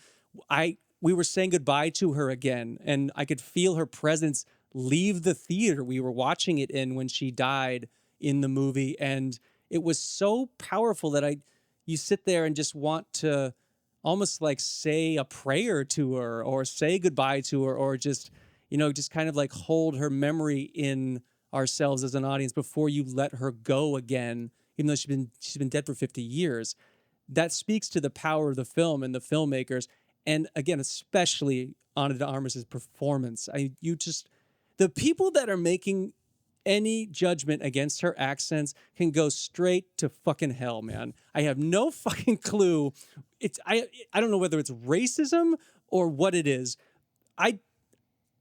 we were saying goodbye to her again, and I could feel her presence leave the theater we were watching it in when she died in the movie, and it was so powerful that you sit there and just want to almost like say a prayer to her or say goodbye to her, or just just kind of like hold her memory in ourselves as an audience before you let her go again, even though she's been dead for 50 years. That speaks to the power of the film and the filmmakers, and again, especially Ana de Armas' performance. The people that are making any judgment against her accents can go straight to fucking hell, man. I have no fucking clue. I don't know whether it's racism or what it is.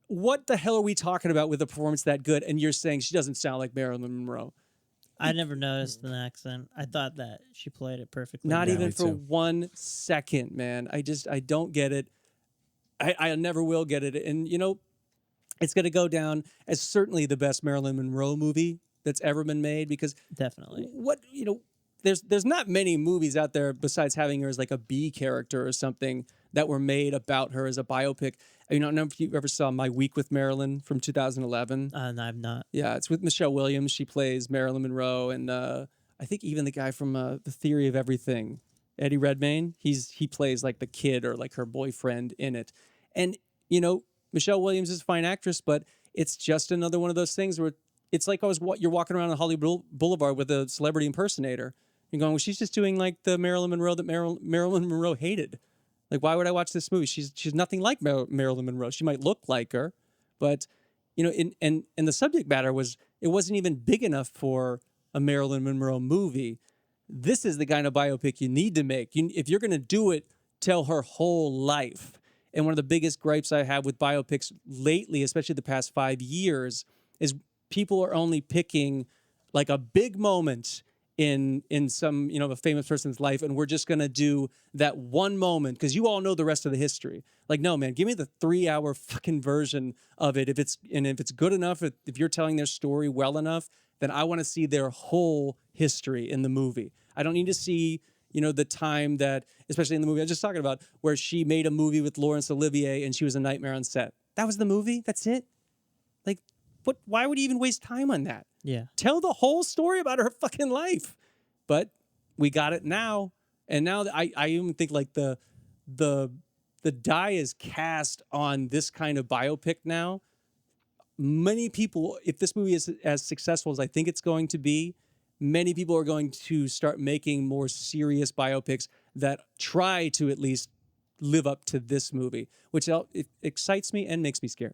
What the hell are we talking about with a performance that good? And you're saying she doesn't sound like Marilyn Monroe. I never noticed an accent. I thought that she played it perfectly. Not Yeah, even me for too. 1 second, man. I don't get it. I never will get it. And it's going to go down as certainly the best Marilyn Monroe movie that's ever been made, because Definitely. there's not many movies out there besides having her as like a B character or something that were made about her as a biopic. I don't know if you ever saw My Week with Marilyn from 2011. No, I'm not. Yeah, it's with Michelle Williams. She plays Marilyn Monroe, and I think even the guy from The Theory of Everything, Eddie Redmayne, he plays like the kid or like her boyfriend in it. And Michelle Williams is a fine actress, but it's just another one of those things where it's like you're walking around on Hollywood Boulevard with a celebrity impersonator. You're going, well, she's just doing like the Marilyn Monroe that Marilyn Monroe hated. Like, why would I watch this movie? She's nothing like Marilyn Monroe. She might look like her, but and the subject matter it wasn't even big enough for a Marilyn Monroe movie. This is the kind of biopic you need to make. If you're going to do it, tell her whole life. And one of the biggest gripes I have with biopics lately, especially the past 5 years, is people are only picking like a big moment in some a famous person's life, and we're just gonna do that one moment because you all know the rest of the history. Like, no, man, give me the 3-hour fucking version of it. If it's good enough, if you're telling their story well enough, then I want to see their whole history in the movie. I don't need to see the time that, especially in the movie I was just talking about, where she made a movie with Laurence Olivier and she was a nightmare on set. That was the movie. That's it. Like, what? Why would you even waste time on that? Yeah. Tell the whole story about her fucking life. But we got it now. And now I even think like the die is cast on this kind of biopic now. Many people, if this movie is as successful as I think it's going to be, many people are going to start making more serious biopics that try to at least live up to this movie, which it excites me and makes me scared.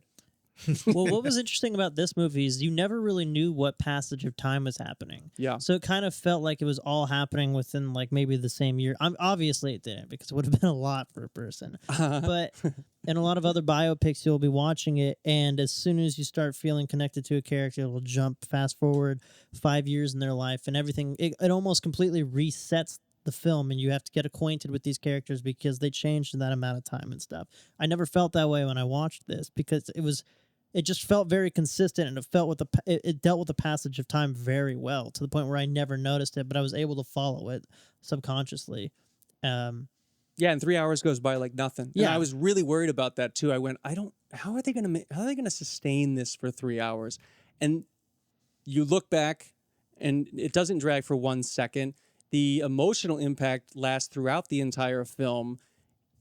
Well, what was interesting about this movie is you never really knew what passage of time was happening. Yeah. So it kind of felt like it was all happening within like maybe the same year. Obviously it didn't, because it would have been a lot for a person. But in a lot of other biopics, you'll be watching it, and as soon as you start feeling connected to a character, it'll jump fast forward 5 years in their life, and everything. It almost completely resets the film, and you have to get acquainted with these characters because they changed in that amount of time and stuff. I never felt that way when I watched this, because it just felt very consistent, and it dealt with the passage of time very well, to the point where I never noticed it, but I was able to follow it subconsciously. Yeah, and 3 hours goes by like nothing. Yeah. And I was really worried about that too. I went, how are they gonna sustain this for 3 hours? And you look back, and it doesn't drag for 1 second. The emotional impact lasts throughout the entire film.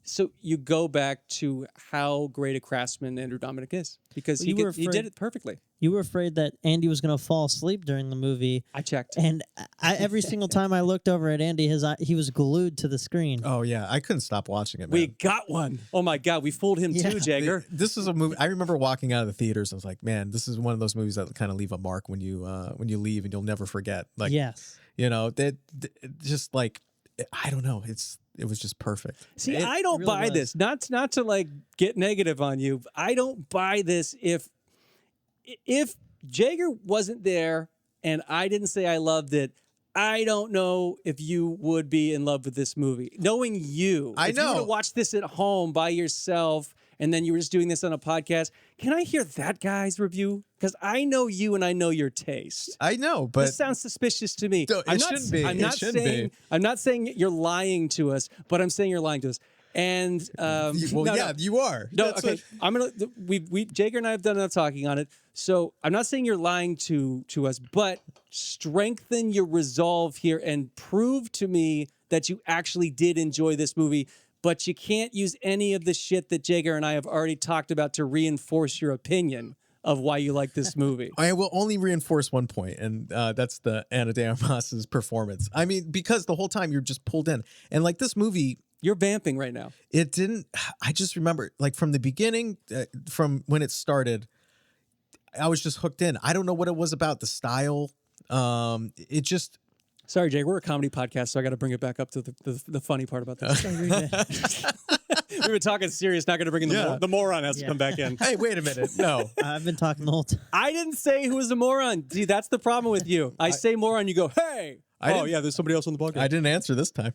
So you go back to how great a craftsman Andrew Dominik is, because he did it perfectly. You were afraid that Andy was going to fall asleep during the movie. I checked. And every single time I looked over at Andy, he was glued to the screen. Oh yeah, I couldn't stop watching it, man. We got one. Oh my God, we fooled him too, Jaeger. This is a movie. I remember walking out of the theaters. I was like, man, this is one of those movies that kind of leave a mark when you leave, and you'll never forget. Like, yes, just like, I don't know. It was just perfect. See, I don't really buy was. this. Not to like get negative on you. I don't buy this if Jaeger wasn't there and I didn't say I loved it. I don't know if you would be in love with this movie. Knowing you, if you were to watch this at home by yourself, and then you were just doing this on a podcast, can I hear that guy's review? Because I know you and I know your taste. I know, but This sounds suspicious to me. It shouldn't be. I'm It not shouldn't saying be. I'm not saying you're lying to us, but I'm saying you're lying to us. And Well, no, yeah, no. you are. No, That's okay. I'm gonna. Jaeger and I have done enough talking on it. So I'm not saying you're lying to us, but strengthen your resolve here and prove to me that you actually did enjoy this movie. But you can't use any of the shit that Jaeger and I have already talked about to reinforce your opinion of why you like this movie. I will only reinforce one point, and that's the Ana de Armas's performance. I mean, because the whole time you're just pulled in, and like this movie, You're vamping right now. it didn't. I just remember, like from the beginning, from when it started, I was just hooked in. I don't know what it was about the style. It just. Sorry, Jake. We're a comedy podcast, so I got to bring it back up to the funny part about this. We were talking serious. Not going to bring in the moron has to come back in. Hey, wait a minute. No, I've been talking the whole time. I didn't say who was a moron. See, that's the problem with you. I say moron, you go, hey. Oh yeah, there's somebody else on the podcast. I didn't answer this time.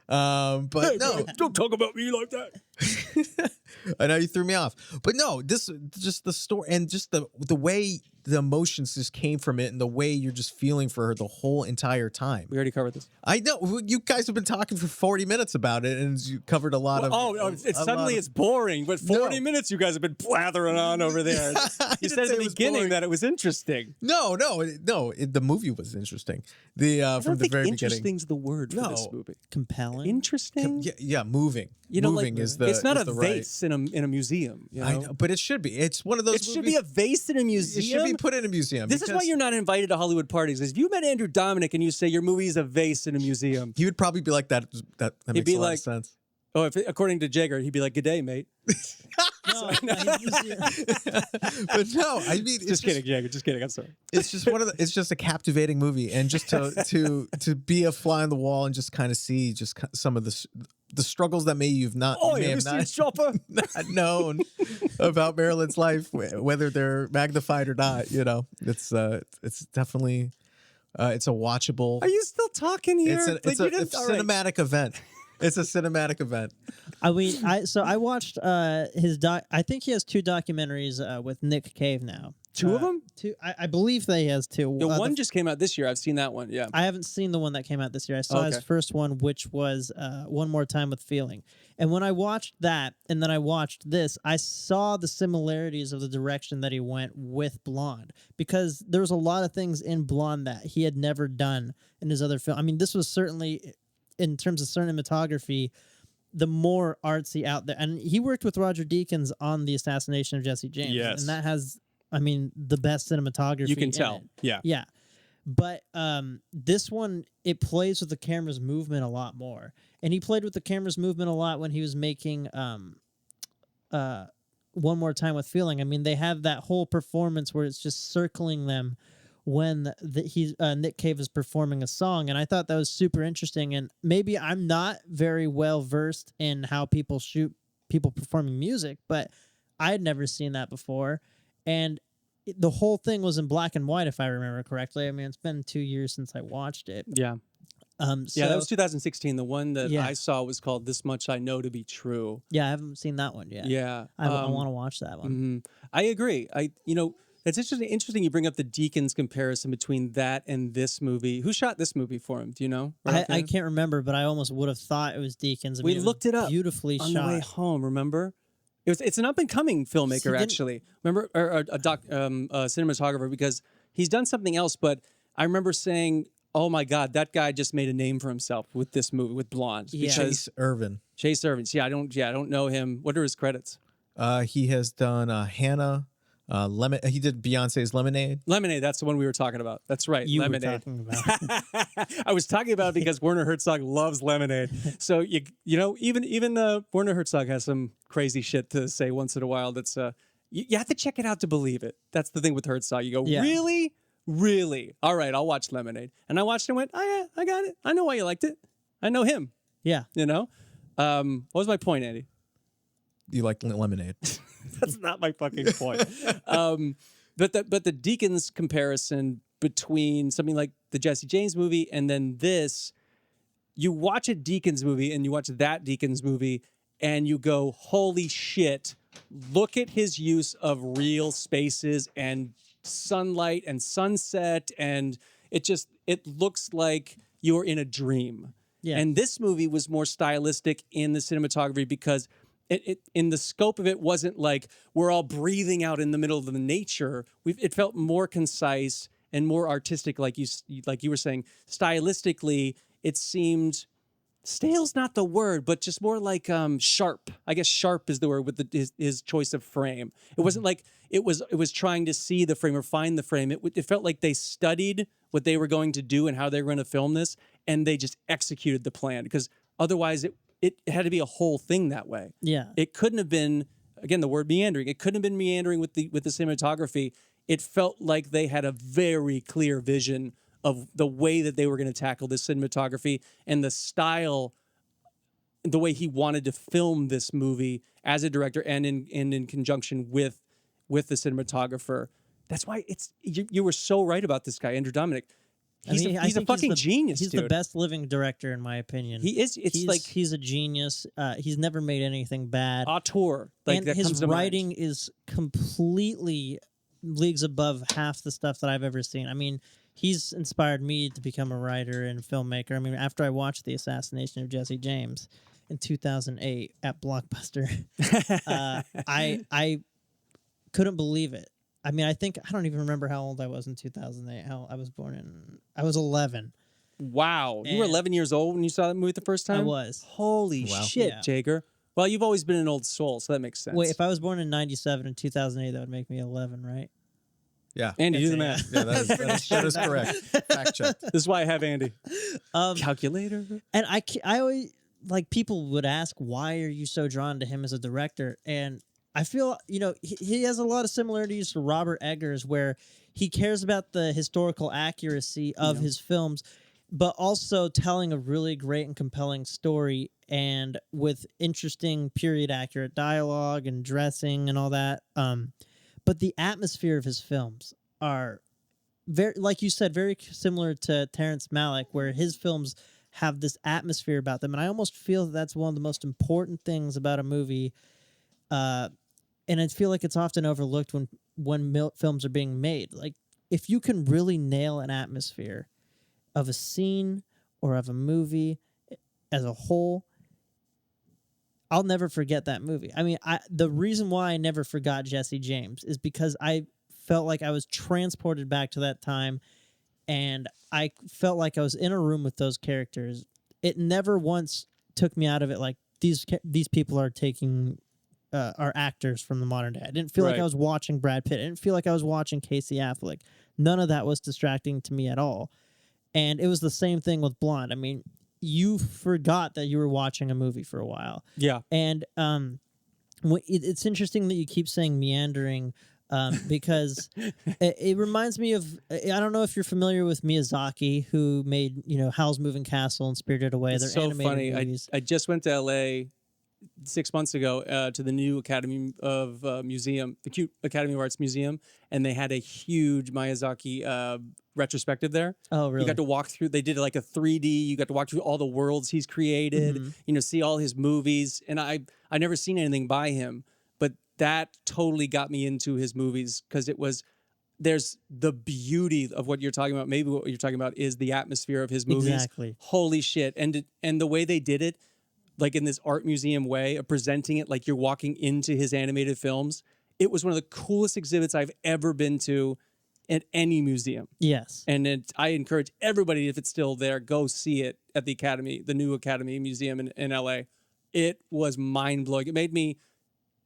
But Hey, no, man, don't talk about me like that. I know you threw me off, but no, this just the story and just the way the emotions just came from it and the way you're just feeling for her the whole entire time. We already covered this. I know you guys have been talking for 40 minutes about it and you covered a lot of. Suddenly it's boring, but 40 minutes you guys have been blathering on over there. You said at the beginning that it was interesting. No, the movie was interesting. From the very beginning. Interesting's the word for this movie. Compelling. Interesting. Yeah, moving. You know, moving like, is the. it's not is a the right- vase in a museum. You know? I know, but it should be. It's one of those. It should be a vase in a It museum. should be put in a museum. This is why you're not invited to Hollywood parties. If you met Andrew Dominic and you say your movie is a vase in a museum, He would probably be like that. That makes be a lot like- of sense. according to Jaeger, he'd be like, "Good day, mate." No, But no, I mean, Just kidding, Jaeger. Just kidding. I'm sorry. It's just it's just a captivating movie, and just to be a fly on the wall and just kind of see just some of the struggles that you've not Oh, may have you have seen not, Chopper? not known about Marylin's life, whether they're magnified or not. You know, it's definitely it's a watchable. Are you still talking here? It's a Like, you didn't- all right. cinematic event. It's a cinematic event. I mean, I watched his doc. I think he has 2 documentaries with Nick Cave now. 2 of them? 2. I believe that he has 2. The one just came out this year. I've seen that one. Yeah. I haven't seen the one that came out this year. I saw his Okay. first one, which was One More Time with Feeling. And when I watched that, and then I watched this, I saw the similarities of the direction that he went with Blonde, because there was a lot of things in Blonde that he had never done in his other film. I mean, this was certainly, in terms of cinematography, the more artsy out there. And he worked with Roger Deakins on the Assassination of Jesse James. Yes. And that has, I mean, the best cinematography. You can in tell. it. Yeah. Yeah. But this one, it plays with the camera's movement a lot more. And he played with the camera's movement a lot when he was making One More Time with Feeling. I mean, they have that whole performance where it's just circling them when Nick Cave is performing a song. And I thought that was super interesting. And maybe I'm not very well versed in how people shoot people performing music, but I had never seen that before. And the whole thing was in black and white, if I remember correctly. I mean, it's been 2 years since I watched it. Yeah. So, That was 2016. The one that Yeah. I saw was called "This Much I Know to Be True." yeah, I haven't seen that one yet. Yeah. I want to watch that one. Mhm. I agree. It's interesting. You bring up the Deakins comparison between that and this movie. Who shot this movie for him? Do you know? I can't remember, but I almost would have thought it was Deakins. I We mean, was looked it up beautifully on shot. the way home. Remember? It's an up and coming filmmaker, didn't- actually. Remember, or a cinematographer, because he's done something else. But I remember saying, "Oh my God, that guy just made a name for himself with this movie, with Blonde." Yeah. Because Chase Irvin. Chase Irvin. I don't know him. What are his credits? He has done Hannah. He did Beyonce's Lemonade. Lemonade. That's the one we were talking about. That's right. You Lemonade. were talking about. I was talking about it because Werner Herzog loves Lemonade. So even Werner Herzog has some crazy shit to say once in a while. That's you have to check it out to believe it. That's the thing with Herzog. You go, Yeah. really, really? All right, I'll watch Lemonade. And I watched it and went, oh yeah, I got it. I know why you liked it. I know him. Yeah. You know. What was my point, Andy? You like Lemonade? That's not my fucking point. But the Deakins comparison between something like the Jesse James movie and then this, you watch a Deakins movie and you watch that Deakins movie and you go, holy shit, look at his use of real spaces and sunlight and sunset, and it looks like you're in a dream. Yeah. And this movie was more stylistic in the cinematography because it in the scope of it wasn't like we're all breathing out in the middle of the nature. It felt more concise and more artistic, like you were saying. Stylistically, it seemed stale's not the word, but just more like sharp. I guess sharp is the word with his choice of frame. It wasn't like it was trying to see the frame or find the frame. It felt like they studied what they were going to do and how they were going to film this, and they just executed the plan because otherwise it had to be a whole thing that way. Yeah. It couldn't have been, again, the word meandering. It couldn't have been meandering with the cinematography. It felt like they had a very clear vision of the way that they were going to tackle this cinematography and the style, the way he wanted to film this movie as a director and in conjunction with the cinematographer. That's why you were so right about this guy, Andrew Dominik. He's a fucking genius. He's dude. the best living director in my opinion. He is. He's a genius. He's never made anything bad. Auteur. Like, and that comes his to mind. writing is completely leagues above half the stuff that I've ever seen. I mean, he's inspired me to become a writer and filmmaker. I mean, after I watched The Assassination of Jesse James in 2008 at Blockbuster, I couldn't believe it. I mean, I don't even remember how old I was in 2008. I was 11. Wow. You were 11 years old when you saw that movie the first time? I was. Holy shit, Yeah. Jaeger. Well, you've always been an old soul, so that makes sense. Wait, if I was born in 97 and 2008, that would make me 11, right? Yeah. Andy, do the That's math. Yeah, that is correct. Fact check. This is why I have Andy. Calculator. And I always, like, people would ask, why are you so drawn to him as a director? And I feel, he has a lot of similarities to Robert Eggers, where he cares about the historical accuracy of his films, but also telling a really great and compelling story and with interesting period accurate dialogue and dressing and all that. But the atmosphere of his films are very, like you said, very similar to Terrence Malick, where his films have this atmosphere about them. And I almost feel that that's one of the most important things about a movie. And I feel like it's often overlooked when films are being made. Like, if you can really nail an atmosphere of a scene or of a movie as a whole, I'll never forget that movie. I mean, the reason why I never forgot Jesse James is because I felt like I was transported back to that time, and I felt like I was in a room with those characters. It never once took me out of it like these people are taking are actors from the modern day. I didn't feel like I was watching Brad Pitt. I didn't feel like I was watching Casey Affleck. None of that was distracting to me at all. And it was the same thing with Blonde. I mean, you forgot that you were watching a movie for a while. Yeah. And it's interesting that you keep saying meandering because it reminds me of, I don't know if you're familiar with Miyazaki, who made, Howl's Moving Castle and Spirited Away. It's They're so animated funny. movies. I just went to LA 6 months ago to the new Academy of Museum, the Cute Academy of Arts Museum, and they had a huge Miyazaki retrospective there. Oh, really? You got to walk through. They did like a 3D. You got to walk through all the worlds he's created. See all his movies. And I never seen anything by him, but that totally got me into his movies because there's the beauty of what you're talking about. Maybe what you're talking about is the atmosphere of his movies. Exactly. Holy shit! And the way they did it, like in this art museum way of presenting it like you're walking into his animated films. It was one of the coolest exhibits I've ever been to at any museum. Yes. And I encourage everybody, if it's still there, go see it at the Academy, the new Academy Museum in LA. It was mind-blowing. It made me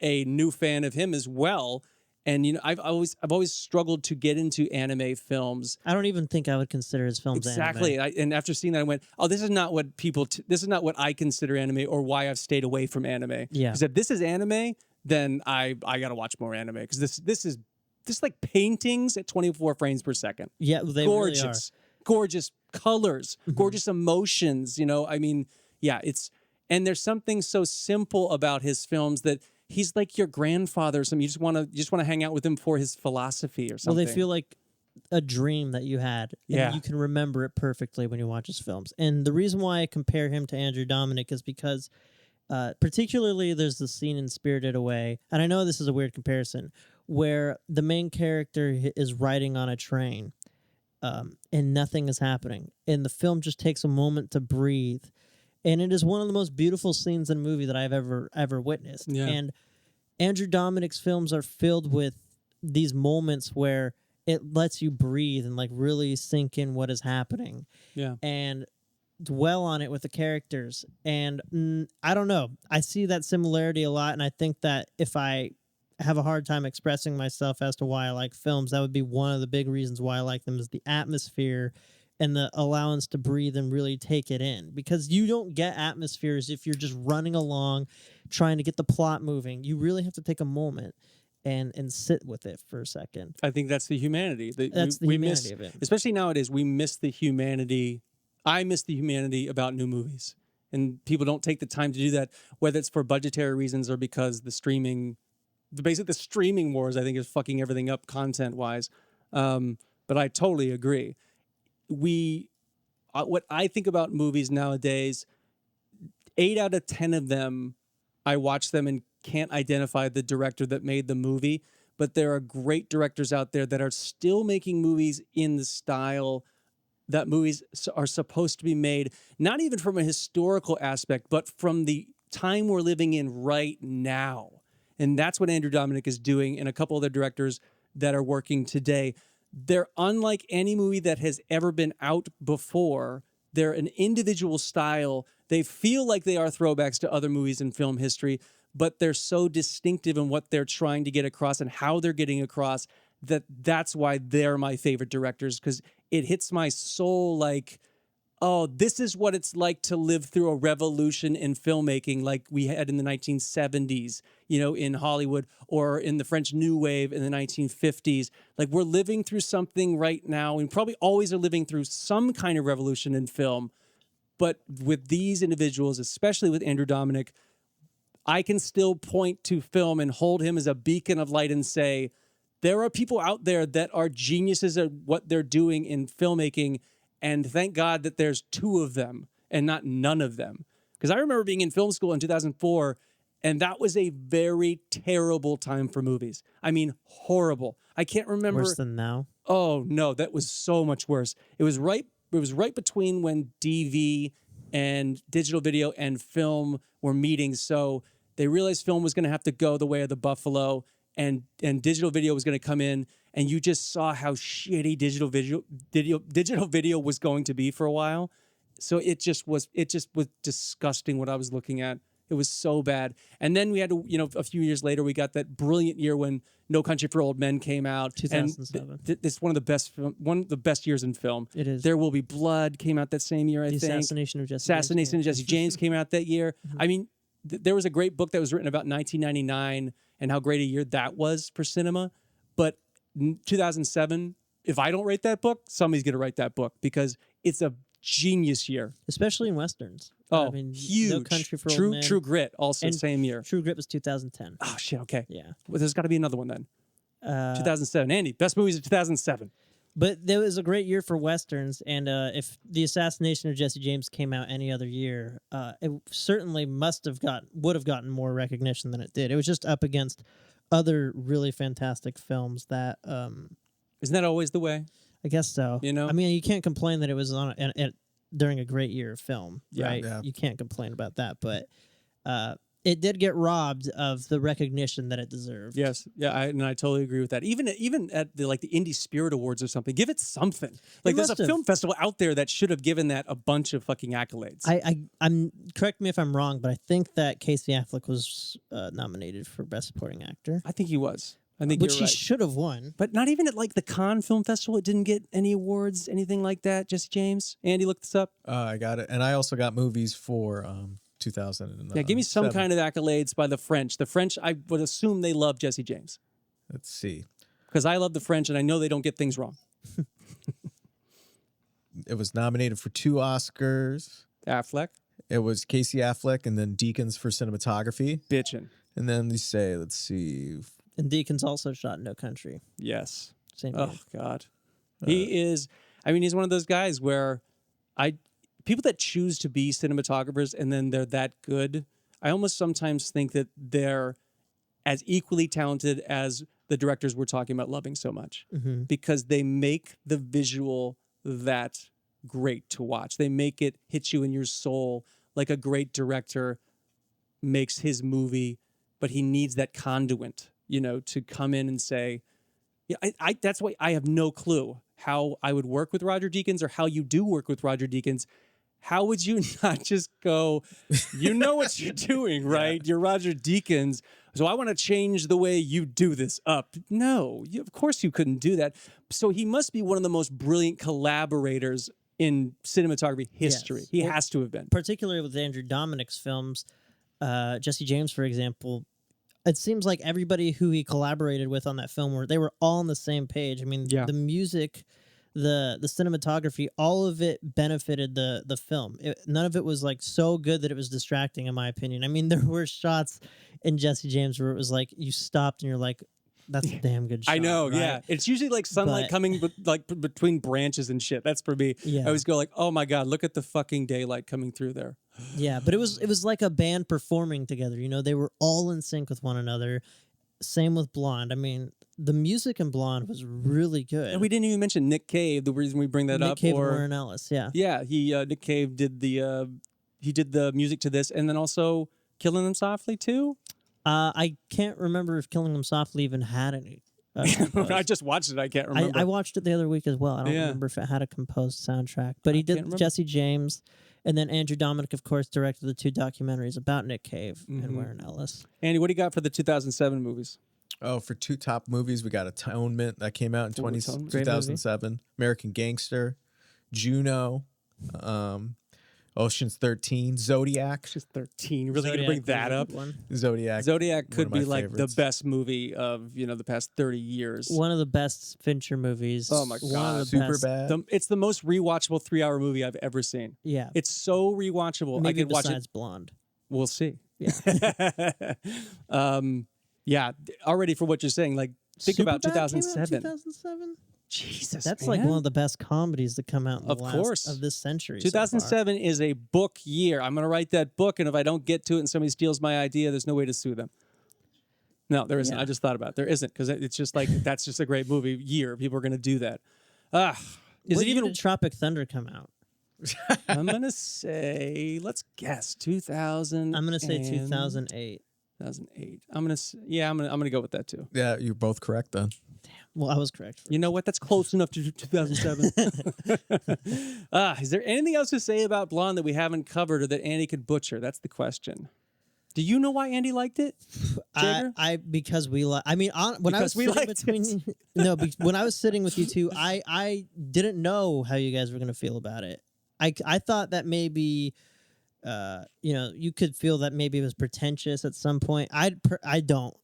a new fan of him as well. And I've always struggled to get into anime films. I don't even think I would consider his films exactly. anime. And after seeing that, I went, "Oh, this is not what this is not what I consider anime, or why I've stayed away from anime." Yeah. Because if this is anime, then I got to watch more anime because this is just like paintings at 24 frames per second. Yeah, they gorgeous, really are. Gorgeous colors, gorgeous emotions. I mean, yeah, and there's something so simple about his films that. He's like your grandfather or something. You just want to hang out with him for his philosophy or something. Well, they feel like a dream that you had. And Yeah. you can remember it perfectly when you watch his films. And the reason why I compare him to Andrew Dominik is because particularly there's the scene in Spirited Away, and I know this is a weird comparison, where the main character is riding on a train and nothing is happening, and the film just takes a moment to breathe, and it is one of the most beautiful scenes in a movie that I've ever witnessed. Yeah. And Andrew Dominik's films are filled with these moments where it lets you breathe and like really sink in what is happening. Yeah. And dwell on it with the characters. And I don't know. I see that similarity a lot, and I think that if I have a hard time expressing myself as to why I like films, that would be one of the big reasons why I like them, is the atmosphere and the allowance to breathe and really take it in. Because you don't get atmospheres if you're just running along trying to get the plot moving. You really have to take a moment and sit with it for a second. I think that's the humanity. That's the humanity of it. Especially nowadays, we miss the humanity. I miss the humanity about new movies. And people don't take the time to do that, whether it's for budgetary reasons or because the streaming wars, I think, is fucking everything up content-wise. But I totally agree. What I think about movies nowadays, 8 out of 10 of them, I watch them and can't identify the director that made the movie. But there are great directors out there that are still making movies in the style that movies are supposed to be made, not even from a historical aspect, but from the time we're living in right now. And that's what Andrew Dominik is doing, and a couple other directors that are working today. They're unlike any movie that has ever been out before. They're an individual style. They feel like they are throwbacks to other movies in film history, but they're so distinctive in what they're trying to get across and how they're getting across that's why they're my favorite directors, because it hits my soul like, oh, this is what it's like to live through a revolution in filmmaking like we had in the 1970s, in Hollywood, or in the French New Wave in the 1950s. Like, we're living through something right now, and probably always are living through some kind of revolution in film. But with these individuals, especially with Andrew Dominik, I can still point to film and hold him as a beacon of light and say, there are people out there that are geniuses at what they're doing in filmmaking, and thank God that there's 2 of them and not none of them. Because I remember being in film school in 2004, and that was a very terrible time for movies. I mean, horrible. I can't remember. Worse than now? Oh, no, that was so much worse. It was right between when DV and digital video and film were meeting. So they realized film was going to have to go the way of the buffalo, and digital video was going to come in, and you just saw how shitty digital video was going to be for a while. So it just was disgusting what I was looking at. It was so bad. And then we had to, a few years later, we got that brilliant year when No Country for Old Men came out. 2007. And it's one of the best years in film. It is. There Will Be Blood came out that same year, I think. Assassination of Jesse James came out that year. Mm-hmm. I mean, there was a great book that was written about 1999 and how great a year that was for cinema. But 2007, if I don't write that book, somebody's going to write that book, because it's a genius year. Especially in Westerns. Oh, I mean, huge. No Country for Old Men. True Grit, also And same year. True Grit was 2010. Oh, shit, okay. Yeah. Well, there's got to be another one then. 2007. Andy, best movies of 2007. But there was a great year for Westerns, and if The Assassination of Jesse James came out any other year, it certainly would have gotten more recognition than it did. It was just up against other really fantastic films that... Isn't that always the way? I guess so. I mean, you can't complain that it was during a great year of film, right? Yeah. You can't complain about that, but it did get robbed of the recognition that it deserved. Yes, yeah, I totally agree with that. Even at the Indie Spirit Awards or something, give it something. Like, there's a film festival out there that should have given that a bunch of fucking accolades. I'm correct me if I'm wrong, but I think that Casey Affleck was nominated for Best Supporting Actor. I think he was. I think which you're he right. should have won. But not even at the Cannes Film Festival. It didn't get any awards, anything like that. Jesse James. Andy, look this up. I got it, and I also got movies for 2000. Yeah, give me some kind of accolades by the French. The French, I would assume they love Jesse James. Let's see. Because I love the French, and I know they don't get things wrong. It was nominated for 2 Oscars. Affleck. It was Casey Affleck, and then Deakins for cinematography. Bitchin'. And then they say, let's see. And Deakins also shot No Country. Yes. Same Oh, year. God. He is, he's one of those guys where people that choose to be cinematographers and then they're that good, I almost sometimes think that they're as equally talented as the directors we're talking about loving so much, Mm-hmm. because they make the visual that great to watch. They make it hit you in your soul like a great director makes his movie, but he needs that conduit, to come in and say, yeah, I that's why I have no clue how I would work with Roger Deakins or how you do work with Roger Deakins. How would you not just go, what you're doing, right? You're Roger Deakins, so I want to change the way you do this up. No, of course you couldn't do that. So he must be one of the most brilliant collaborators in cinematography history. Yes. He Well, has to have been. Particularly with Andrew Dominic's films, Jesse James, for example, it seems like everybody who he collaborated with on that film they were all on the same page. I mean, Yeah. the music, the cinematography, all of it benefited the film. None of it was like so good that it was distracting, in my opinion. I mean, there were shots in Jesse James where it was like you stopped and you're like, that's a damn good shot. I know, right? yeah. It's usually like sunlight coming between branches and shit. That's for me. Yeah. I always go like, oh my God, look at the fucking daylight coming through there. Yeah, but it was like a band performing together. They were all in sync with one another. Same with Blonde. I mean, the music in Blonde was really good. And we didn't even mention Nick Cave. The reason we bring that Nick up, Cave and or Warren Ellis, yeah. yeah, Nick Cave did the music to this, and then also Killing Them Softly too. I can't remember if Killing Them Softly even had any. I just watched it. I can't remember. I watched it the other week as well. I don't Yeah. remember if it had a composed soundtrack, but he can't did remember. Jesse James, and then Andrew Dominic, of course, directed the 2 documentaries about Nick Cave Mhm. and Warren Ellis. Andy, what do you got for the 2007 movies? Oh, for 2 top movies, we got Atonement that came out in Ooh, Atonement. Great 2007. American Gangster, Juno, Ocean's 13, Zodiac. Just 13. Really going to bring that up? Zodiac. Zodiac could of my be like favorites. the best movie of the past 30 years. One of the best Fincher movies. Oh my One God. of the best. Superbad. It's the most rewatchable 3-hour movie I've ever seen. Yeah, It's so rewatchable. maybe I could watch it. besides Blonde. We'll see. Yeah. Yeah. Already for what you're saying, like think about Superbad came out in 2007. 2007. Jesus, That's like man. one of the best comedies to come out in Of the last course. of this century. so 2007 is a book year. I'm going to write that book, and if I don't get to it and somebody steals my idea, there's no way to sue them. No, there isn't. Yeah. I just thought about it. There isn't, because it's just like that's just a great movie year. People are going to do that. Is What it year even? did Tropic Thunder come out? I'm going to say, let's guess, 2000. I'm gonna say 2008. 2008. I'm gonna go with that too. Yeah, you're both correct then. Well, I was correct. You know what? That's close enough to 2007. Is there anything else to say about Blonde that we haven't covered or that Andy could butcher? That's the question. Do you know why Andy liked it? Jaeger? Because we like. I mean, when I was Because we sitting liked between when I was sitting with you two, I didn't know how you guys were gonna feel about it. I thought that maybe, you could feel that maybe it was pretentious at some point. I don't.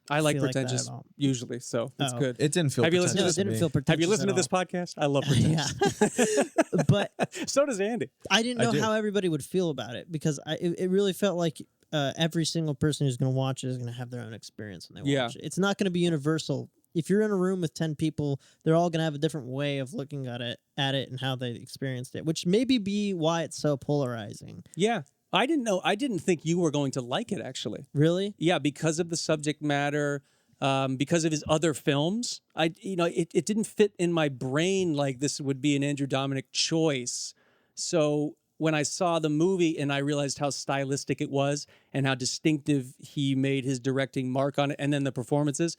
I like feel like that pretentious at all. usually, so it's Oh. good. It didn't feel Have you listened to No, it this? pretentious didn't me. feel pretentious. Have you listened to at this all. podcast? I love Yeah, pretentious. but So does Andy. I didn't I know do. how everybody would feel about it because it really felt like every single person who's going to watch it is going to have their own experience when they Yeah. watch it. It's not going to be universal. If you're in a room with 10 people, they're all going to have a different way of looking at it and how they experienced it, which maybe be why it's so polarizing. Yeah. I didn't know. I didn't think you were going to like it, actually. Really? Yeah, because of the subject matter, because of his other films. It didn't fit in my brain like this would be an Andrew Dominic choice. So when I saw the movie and I realized how stylistic it was and how distinctive he made his directing mark on it, and then the performances,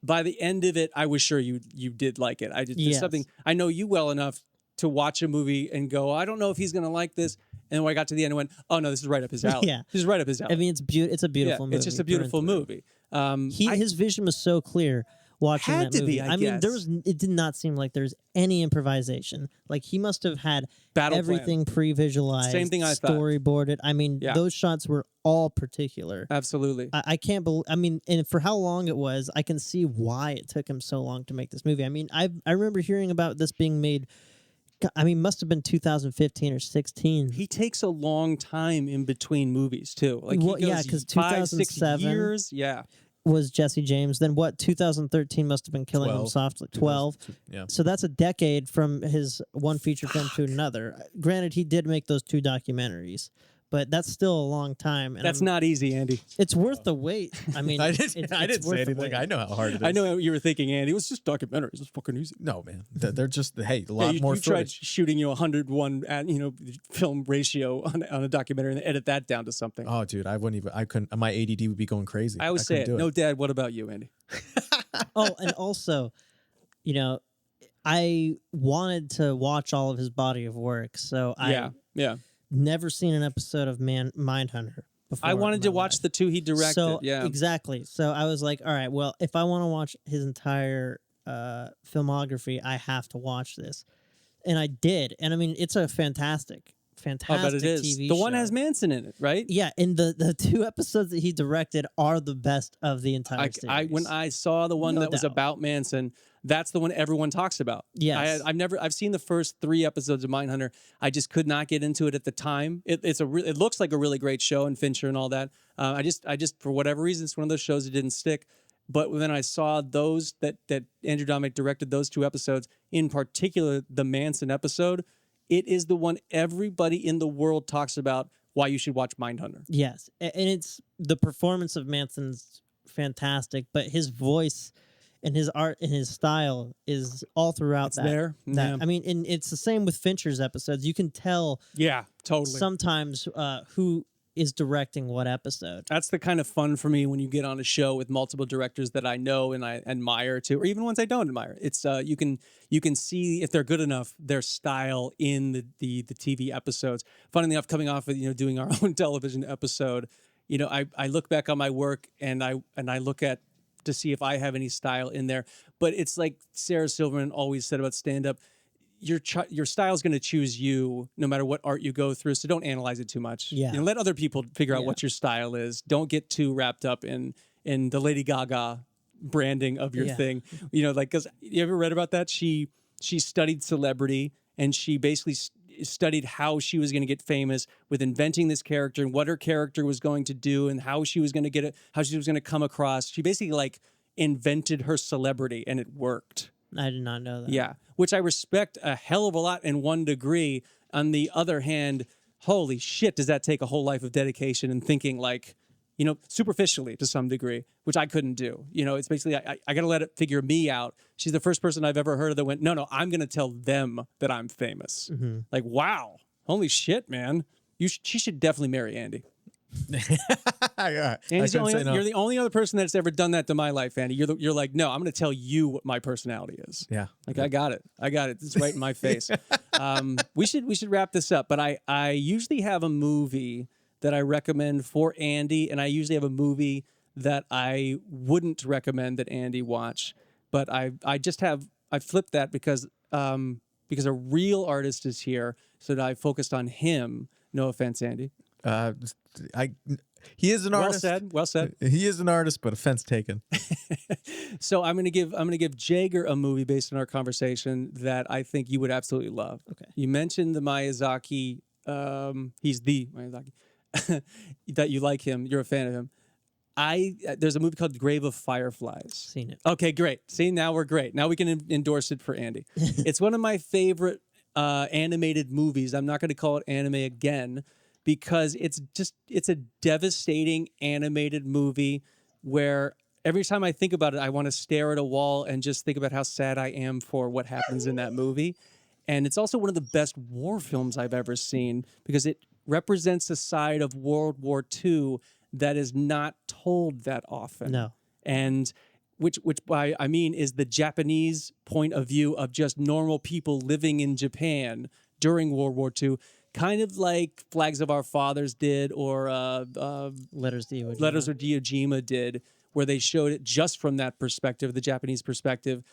by the end of it, I was sure you did like it. There's Yes. something, I know you well enough to watch a movie and go, I don't know if he's going to like this. And when I got to the end, I went, oh no, this is right up his alley. Yeah. This is right up his alley. I mean, it's a beautiful movie. It's just a through and beautiful through. movie. His vision was so clear watching Had that to movie. be, I mean, guess. it did not seem like there's any improvisation. Like he must have had Battle everything pre-visualized, Same thing I thought. storyboarded. I mean, Yeah. those shots were all particular. Absolutely. I can't believe. I mean, and for how long it was, I can see why it took him so long to make this movie. I mean, I remember hearing about this being made. I mean, must have been 2015 or 16. He takes a long time in between movies too. Like Well, he yeah, goes 'cause 5, 6 2007 years. Yeah. Was Jesse James. Then what? 2013 must have been Killing Them 12. Softly. 12. Yeah. So that's a decade from his one feature film to another. Granted, he did make those 2 documentaries, but that's still a long time. And That's not easy, Andy. It's worth the wait. I mean, I it's didn't worth say the anything. wait. I know how hard it is. I know what you were thinking, Andy. It was just documentaries. It's fucking easy. No, man. They're just, hey, a Yeah, lot you, more you tried footage. shooting 101 at film ratio on a documentary and edit that down to something. Oh, dude, I couldn't, my ADD would be going crazy. I always say it. couldn't do No, Dad. What about you, Andy? Oh, and also, I wanted to watch all of his body of work, so I Yeah. never seen an episode of Mindhunter before. I in wanted my to watch life. the two he directed. So yeah. exactly. So I was like, all right, well, if I want to watch his entire filmography, I have to watch this, and I did. And I mean, it's a fantastic I bet it is. TV The one show. has Manson in it, right? Yeah, and the two episodes that he directed are the best of the entire series. When I saw the one No that was doubt. about Manson, that's the one everyone talks about. Yes. I've seen the first 3 episodes of Mindhunter. I just could not get into it at the time. It looks like a really great show, and Fincher and all that. I just for whatever reason, it's one of those shows that didn't stick. But when I saw those that Andrew Dominik directed, those 2 episodes, in particular the Manson episode, it is the one everybody in the world talks about why you should watch Mindhunter. Yes, and it's the performance of Manson's fantastic, but his voice and his art and his style is all throughout It's there. Yeah. I mean, and it's the same with Fincher's episodes. You can tell Yeah, totally. sometimes who is directing what episode. That's the kind of fun for me when you get on a show with multiple directors that I know and I admire too, or even ones I don't admire. It's you can see if they're good enough their style in the TV episodes. Funnily enough, coming off of doing our own television episode, I look back on my work and I look at to see if I have any style in there. But it's like Sarah Silverman always said about stand up. Your style is going to choose you no matter what art you go through. So don't analyze it too much. Yeah. Let other people figure out Yeah. what your style is. Don't get too wrapped up in the Lady Gaga branding of your Yeah. thing. Because you ever read about that? She studied celebrity and she basically studied how she was going to get famous with inventing this character and what her character was going to do and how she was going to get it, how she was going to come across. She basically invented her celebrity and it worked. I did not know that. Yeah, which I respect a hell of a lot in one degree. On the other hand, holy shit, does that take a whole life of dedication and thinking superficially to some degree, which I couldn't do. It's basically, I got to let it figure me out. She's the first person I've ever heard of that went, no, I'm going to tell them that I'm famous. Mm-hmm. Like, wow, holy shit, man. She should definitely marry Andy. Yeah, Andy's I couldn't say no. You're the only other person that's ever done that to my life, Andy. You're like, no, I'm going to tell you what my personality is. Yeah. Like, I got it. It's right in my face. We should wrap this up, but I usually have a movie that I recommend for Andy, and I usually have a movie that I wouldn't recommend that Andy watch. But I flipped that because a real artist is here, so that I focused on him. No offense, Andy. He is an artist. Well said. He is an artist, but offense taken. So I'm gonna give Jaegar a movie based on our conversation that I think you would absolutely love. Okay. You mentioned the Miyazaki. He's the Miyazaki that you like him. You're a fan of him. There's a movie called Grave of Fireflies. Seen it. Okay, great. See, now we're great. Now we can endorse it for Andy. It's one of my favorite animated movies. I'm not going to call it anime again because it's a devastating animated movie where every time I think about it, I want to stare at a wall and just think about how sad I am for what happens in that movie. And it's also one of the best war films I've ever seen because it represents a side of World War II that is not told that often. No. And which by I mean is the Japanese point of view of just normal people living in Japan during World War II, kind of like Flags of Our Fathers did or Letters to Iwo Jima. Letters of Iwo Jima did, where they showed it just from that perspective, the Japanese perspective.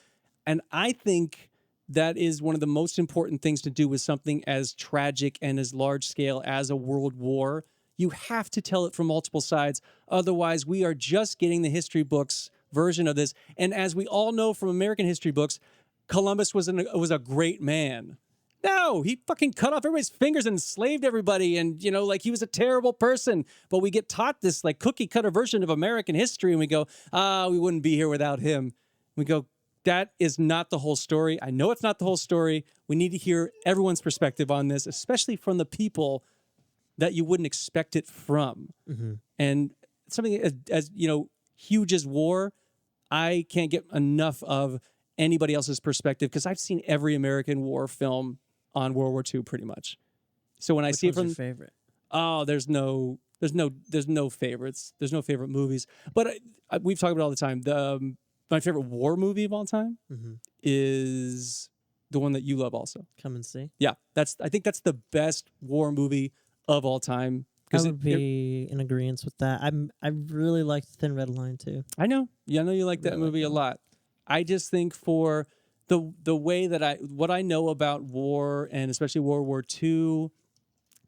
And I think that is one of the most important things to do with something as tragic and as large scale as a world war. You have to tell it from multiple sides. Otherwise, we are just getting the history books version of this. And as we all know from American history books, Columbus was a great man. No, he fucking cut off everybody's fingers and enslaved everybody. And, he was a terrible person. But we get taught this cookie cutter version of American history. And we go, we wouldn't be here without him. We go, that is not the whole story. I know it's not the whole story. We need to hear everyone's perspective on this, especially from the people that you wouldn't expect it from. Mm-hmm. And something as huge as war, I can't get enough of anybody else's perspective because I've seen every American war film on World War II pretty much. So when I see it from your favorite, there's no favorites. There's no favorite movies. But we've talked about it all the time. My favorite war movie of all time is the one that you love also. Come and See. Yeah, I think that's the best war movie of all time. I would be in agreement with that. I really like The Thin Red Line too. I know. Yeah, I know you like that movie a lot. I just think for the way that what I know about war and especially World War II,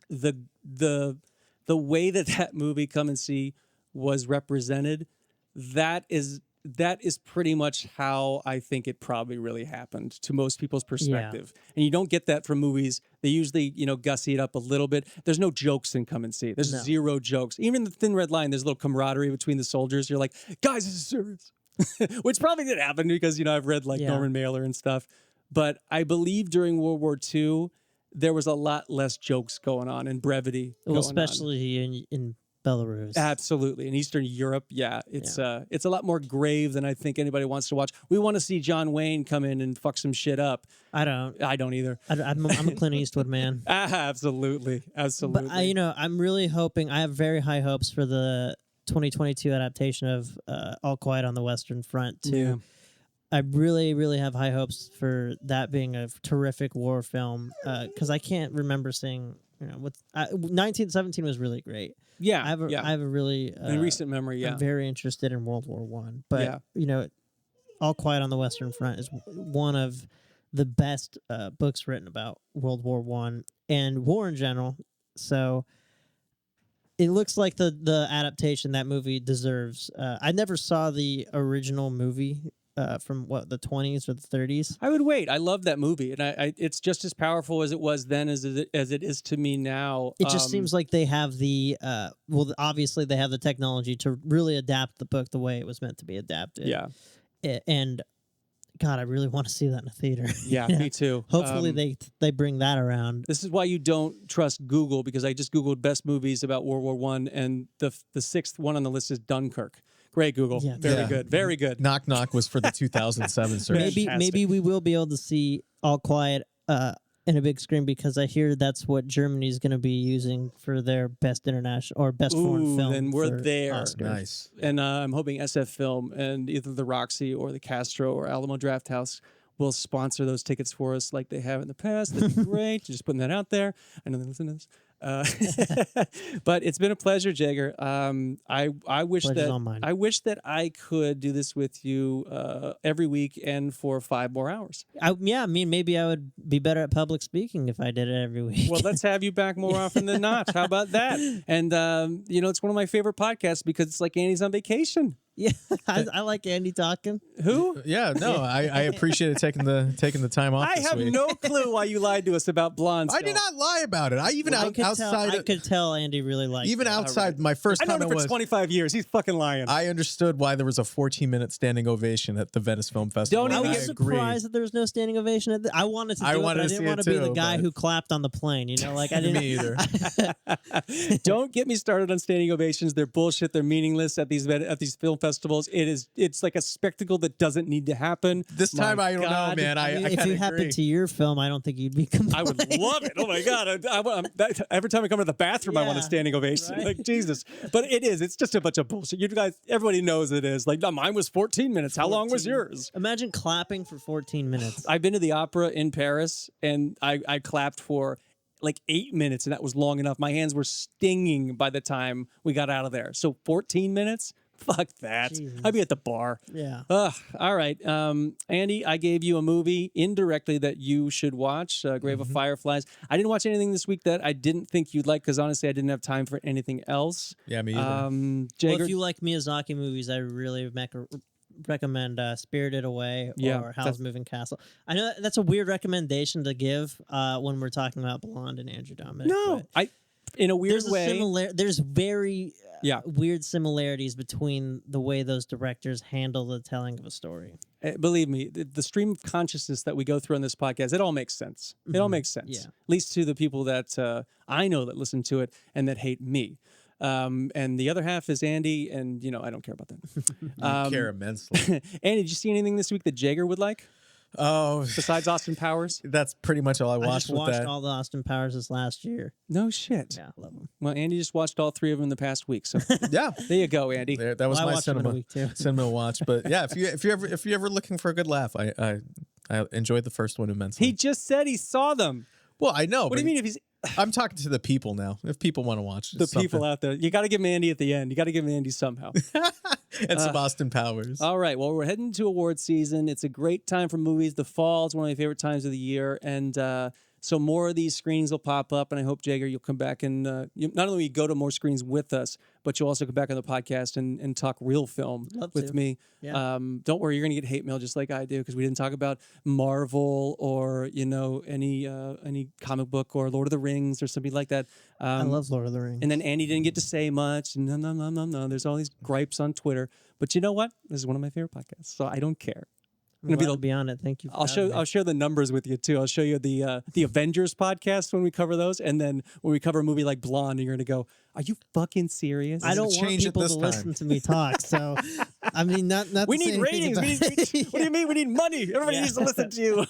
the way that movie Come and See was represented, that is pretty much how I think it probably really happened to most people's perspective. Yeah. And you don't get that from movies. They usually, gussy it up a little bit. There's no jokes in Come and See. There's zero jokes. Even in The Thin Red Line, there's a little camaraderie between the soldiers. You're like, guys, this is serious. Which probably didn't happen because, I've read Norman Mailer and stuff. But I believe during World War II, there was a lot less jokes going on and brevity. Well, especially in Belarus. Absolutely. In Eastern Europe, it's a lot more grave than I think anybody wants to watch. We want to see John Wayne come in and fuck some shit up. I don't either. I'm a Clint Eastwood man. Absolutely. But I'm really hoping. I have very high hopes for the 2022 adaptation of All Quiet on the Western Front too. Yeah. I really, really have high hopes for that being a terrific war film because I can't remember seeing. 1917 was really great. Yeah, I have a really in recent memory. Yeah, I'm very interested in World War I, but All Quiet on the Western Front is one of the best books written about World War I and war in general. So it looks like the adaptation that movie deserves. I never saw the original movie. From the 20s or the 30s. I would wait. I love that movie, and it's just as powerful as it was then as it is to me now. It just seems like they have obviously they have the technology to really adapt the book the way it was meant to be adapted. Yeah, and God, I really want to see that in a theater. Yeah, me too. Hopefully they bring that around. This is why you don't trust Google, because I just Googled best movies about World War I, and the sixth one on the list is Dunkirk. Great, Google. Yeah, very good. Very good. Knock Knock was for the 2007 search. Maybe we will be able to see All Quiet in a big screen because I hear that's what Germany's going to be using for their best international or best foreign film. Then we're there. Oscars. Nice. And I'm hoping SF Film and either the Roxy or the Castro or Alamo Drafthouse will sponsor those tickets for us like they have in the past. That'd be great. Just putting that out there. I know they listen to this. But it's been a pleasure, Jaegar. I wish that I could do this with you every week and for 5 more hours. Maybe I would be better at public speaking if I did it every week. Well, let's have you back more often than not. How about that? And it's one of my favorite podcasts because it's like Andy's on vacation. Yeah, I like Andy talking. Who? Yeah, no, I appreciated taking the time off. I have no clue why you lied to us about blondes. I did not lie about it. I could tell Andy really liked even it. outside. My first comment was, for 25 years. He's fucking lying. I understood why there was a 14-minute standing ovation at the Venice Film Festival. I was surprised that there was no standing ovation. I wanted to do it, but I didn't want to be the guy who clapped on the plane. I didn't. Me either. Don't get me started on standing ovations. They're bullshit. They're meaningless at these film festivals. It's like a spectacle that doesn't need to happen. This time I don't know, man. If it happened to your film, I don't think you'd be complaining. I would love it. Oh my God. Every time I come to the bathroom, I want a standing ovation. Right? Like, Jesus. But it's just a bunch of bullshit. You guys, everybody knows it is. Like, no, mine was 14 minutes. How long was yours? Imagine clapping for 14 minutes. I've been to the opera in Paris, and I clapped for like 8 minutes, and that was long enough. My hands were stinging by the time we got out of there. So 14 minutes? Fuck that. Jesus. I'd be at the bar. Yeah. All right. Andy, I gave you a movie indirectly that you should watch, Grave of Fireflies. I didn't watch anything this week that I didn't think you'd like because honestly I didn't have time for anything else. Yeah, me either. Jaegar? Well, if you like Miyazaki movies, I really recommend Spirited Away or Howl's Moving Castle. I know that's a weird recommendation to give when we're talking about Blonde and Andrew Dominik. No, in a weird way. There's very Yeah. weird similarities between the way those directors handle the telling of a story. Believe me, the stream of consciousness that we go through on this podcast, it all makes sense. It all makes sense. Yeah. At least to the people that I know that listen to it and that hate me. And the other half is Andy, and I don't care about that. You care immensely. Andy, did you see anything this week that Jaeger would like Oh, besides Austin Powers? that's pretty much all I I watched just with watched that. all the Austin Powers this last year. No shit. Yeah, I love them. Well, Andy just watched all 3 of them in the past week, so Yeah, there you go, Andy. that was Well, I my watched them in a cinema week, too. cinema watch. But yeah, if you're ever looking for a good laugh, I enjoyed the first one immensely. He just said he saw them. Well, I know. What do you mean if he's I'm talking to the people now. If people want to watch the people out there? You got to give him Andy at the end. You got to give him Andy somehow. and some Austin Powers. All right. Well, we're heading to award season. It's a great time for movies. The fall is one of my favorite times of the year. And so more of these screenings will pop up. And I hope, Jaeger, you'll come back and not only will you go to more screens with us, but you'll also come back on the podcast and talk real film with to. me. Yeah. Don't worry. You're going to get hate mail just like I do because we didn't talk about Marvel or, any comic book or Lord of the Rings or something like that. I love Lord of the Rings. And then Andy didn't get to say much. No. There's all these gripes on Twitter. But you know what? This is one of my favorite podcasts, so I don't care. I'm glad to be on it. Thank you. For having me. I'll share the numbers with you too. I'll show you the Avengers podcast when we cover those, and then when we cover a movie like Blonde, and you're gonna go, "Are you fucking serious?" I don't want change it people this to time. listen to me talk. So, I mean, not. We to say need ratings. anything about- What do you mean? We need money. Everybody needs to listen to you.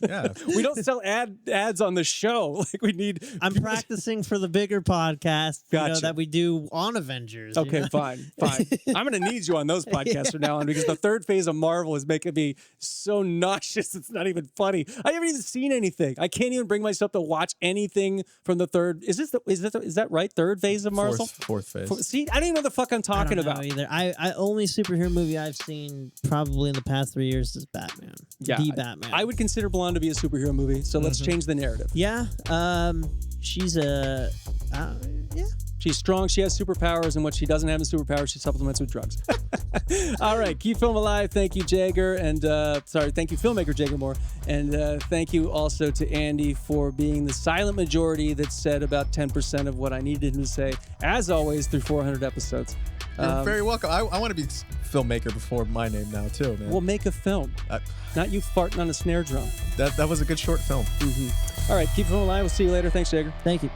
Yeah. We don't sell ads on the show. Like we need. I'm practicing for the bigger podcast, Gotcha. that we do on Avengers. Okay, fine. I'm gonna need you on those podcasts from now on because the third phase of Marvel is making me so nauseous. It's not even funny. I haven't even seen anything. I can't even bring myself to watch anything from the third. Is that right? Third phase of Marvel. Fourth phase. See, I don't even know the fuck I'm I talking don't know about. either. I only superhero movie I've seen probably in the past 3 years is Batman. Yeah, The Batman. I would consider Blonde to be a superhero movie. So let's change the narrative. Yeah. She's a. Yeah. She's strong. She has superpowers, and what she doesn't have in superpowers, she supplements with drugs. All right, keep film alive. Thank you, Jaeger, and thank you, filmmaker Jaegar Moore, and thank you also to Andy for being the silent majority that said about 10% of what I needed him to say. As always, through 400 episodes. You're very welcome. I want to be filmmaker before my name now too, man. We'll make a film, not you farting on a snare drum. That was a good short film. All right, keep film alive. We'll see you later. Thanks, Jaeger. Thank you.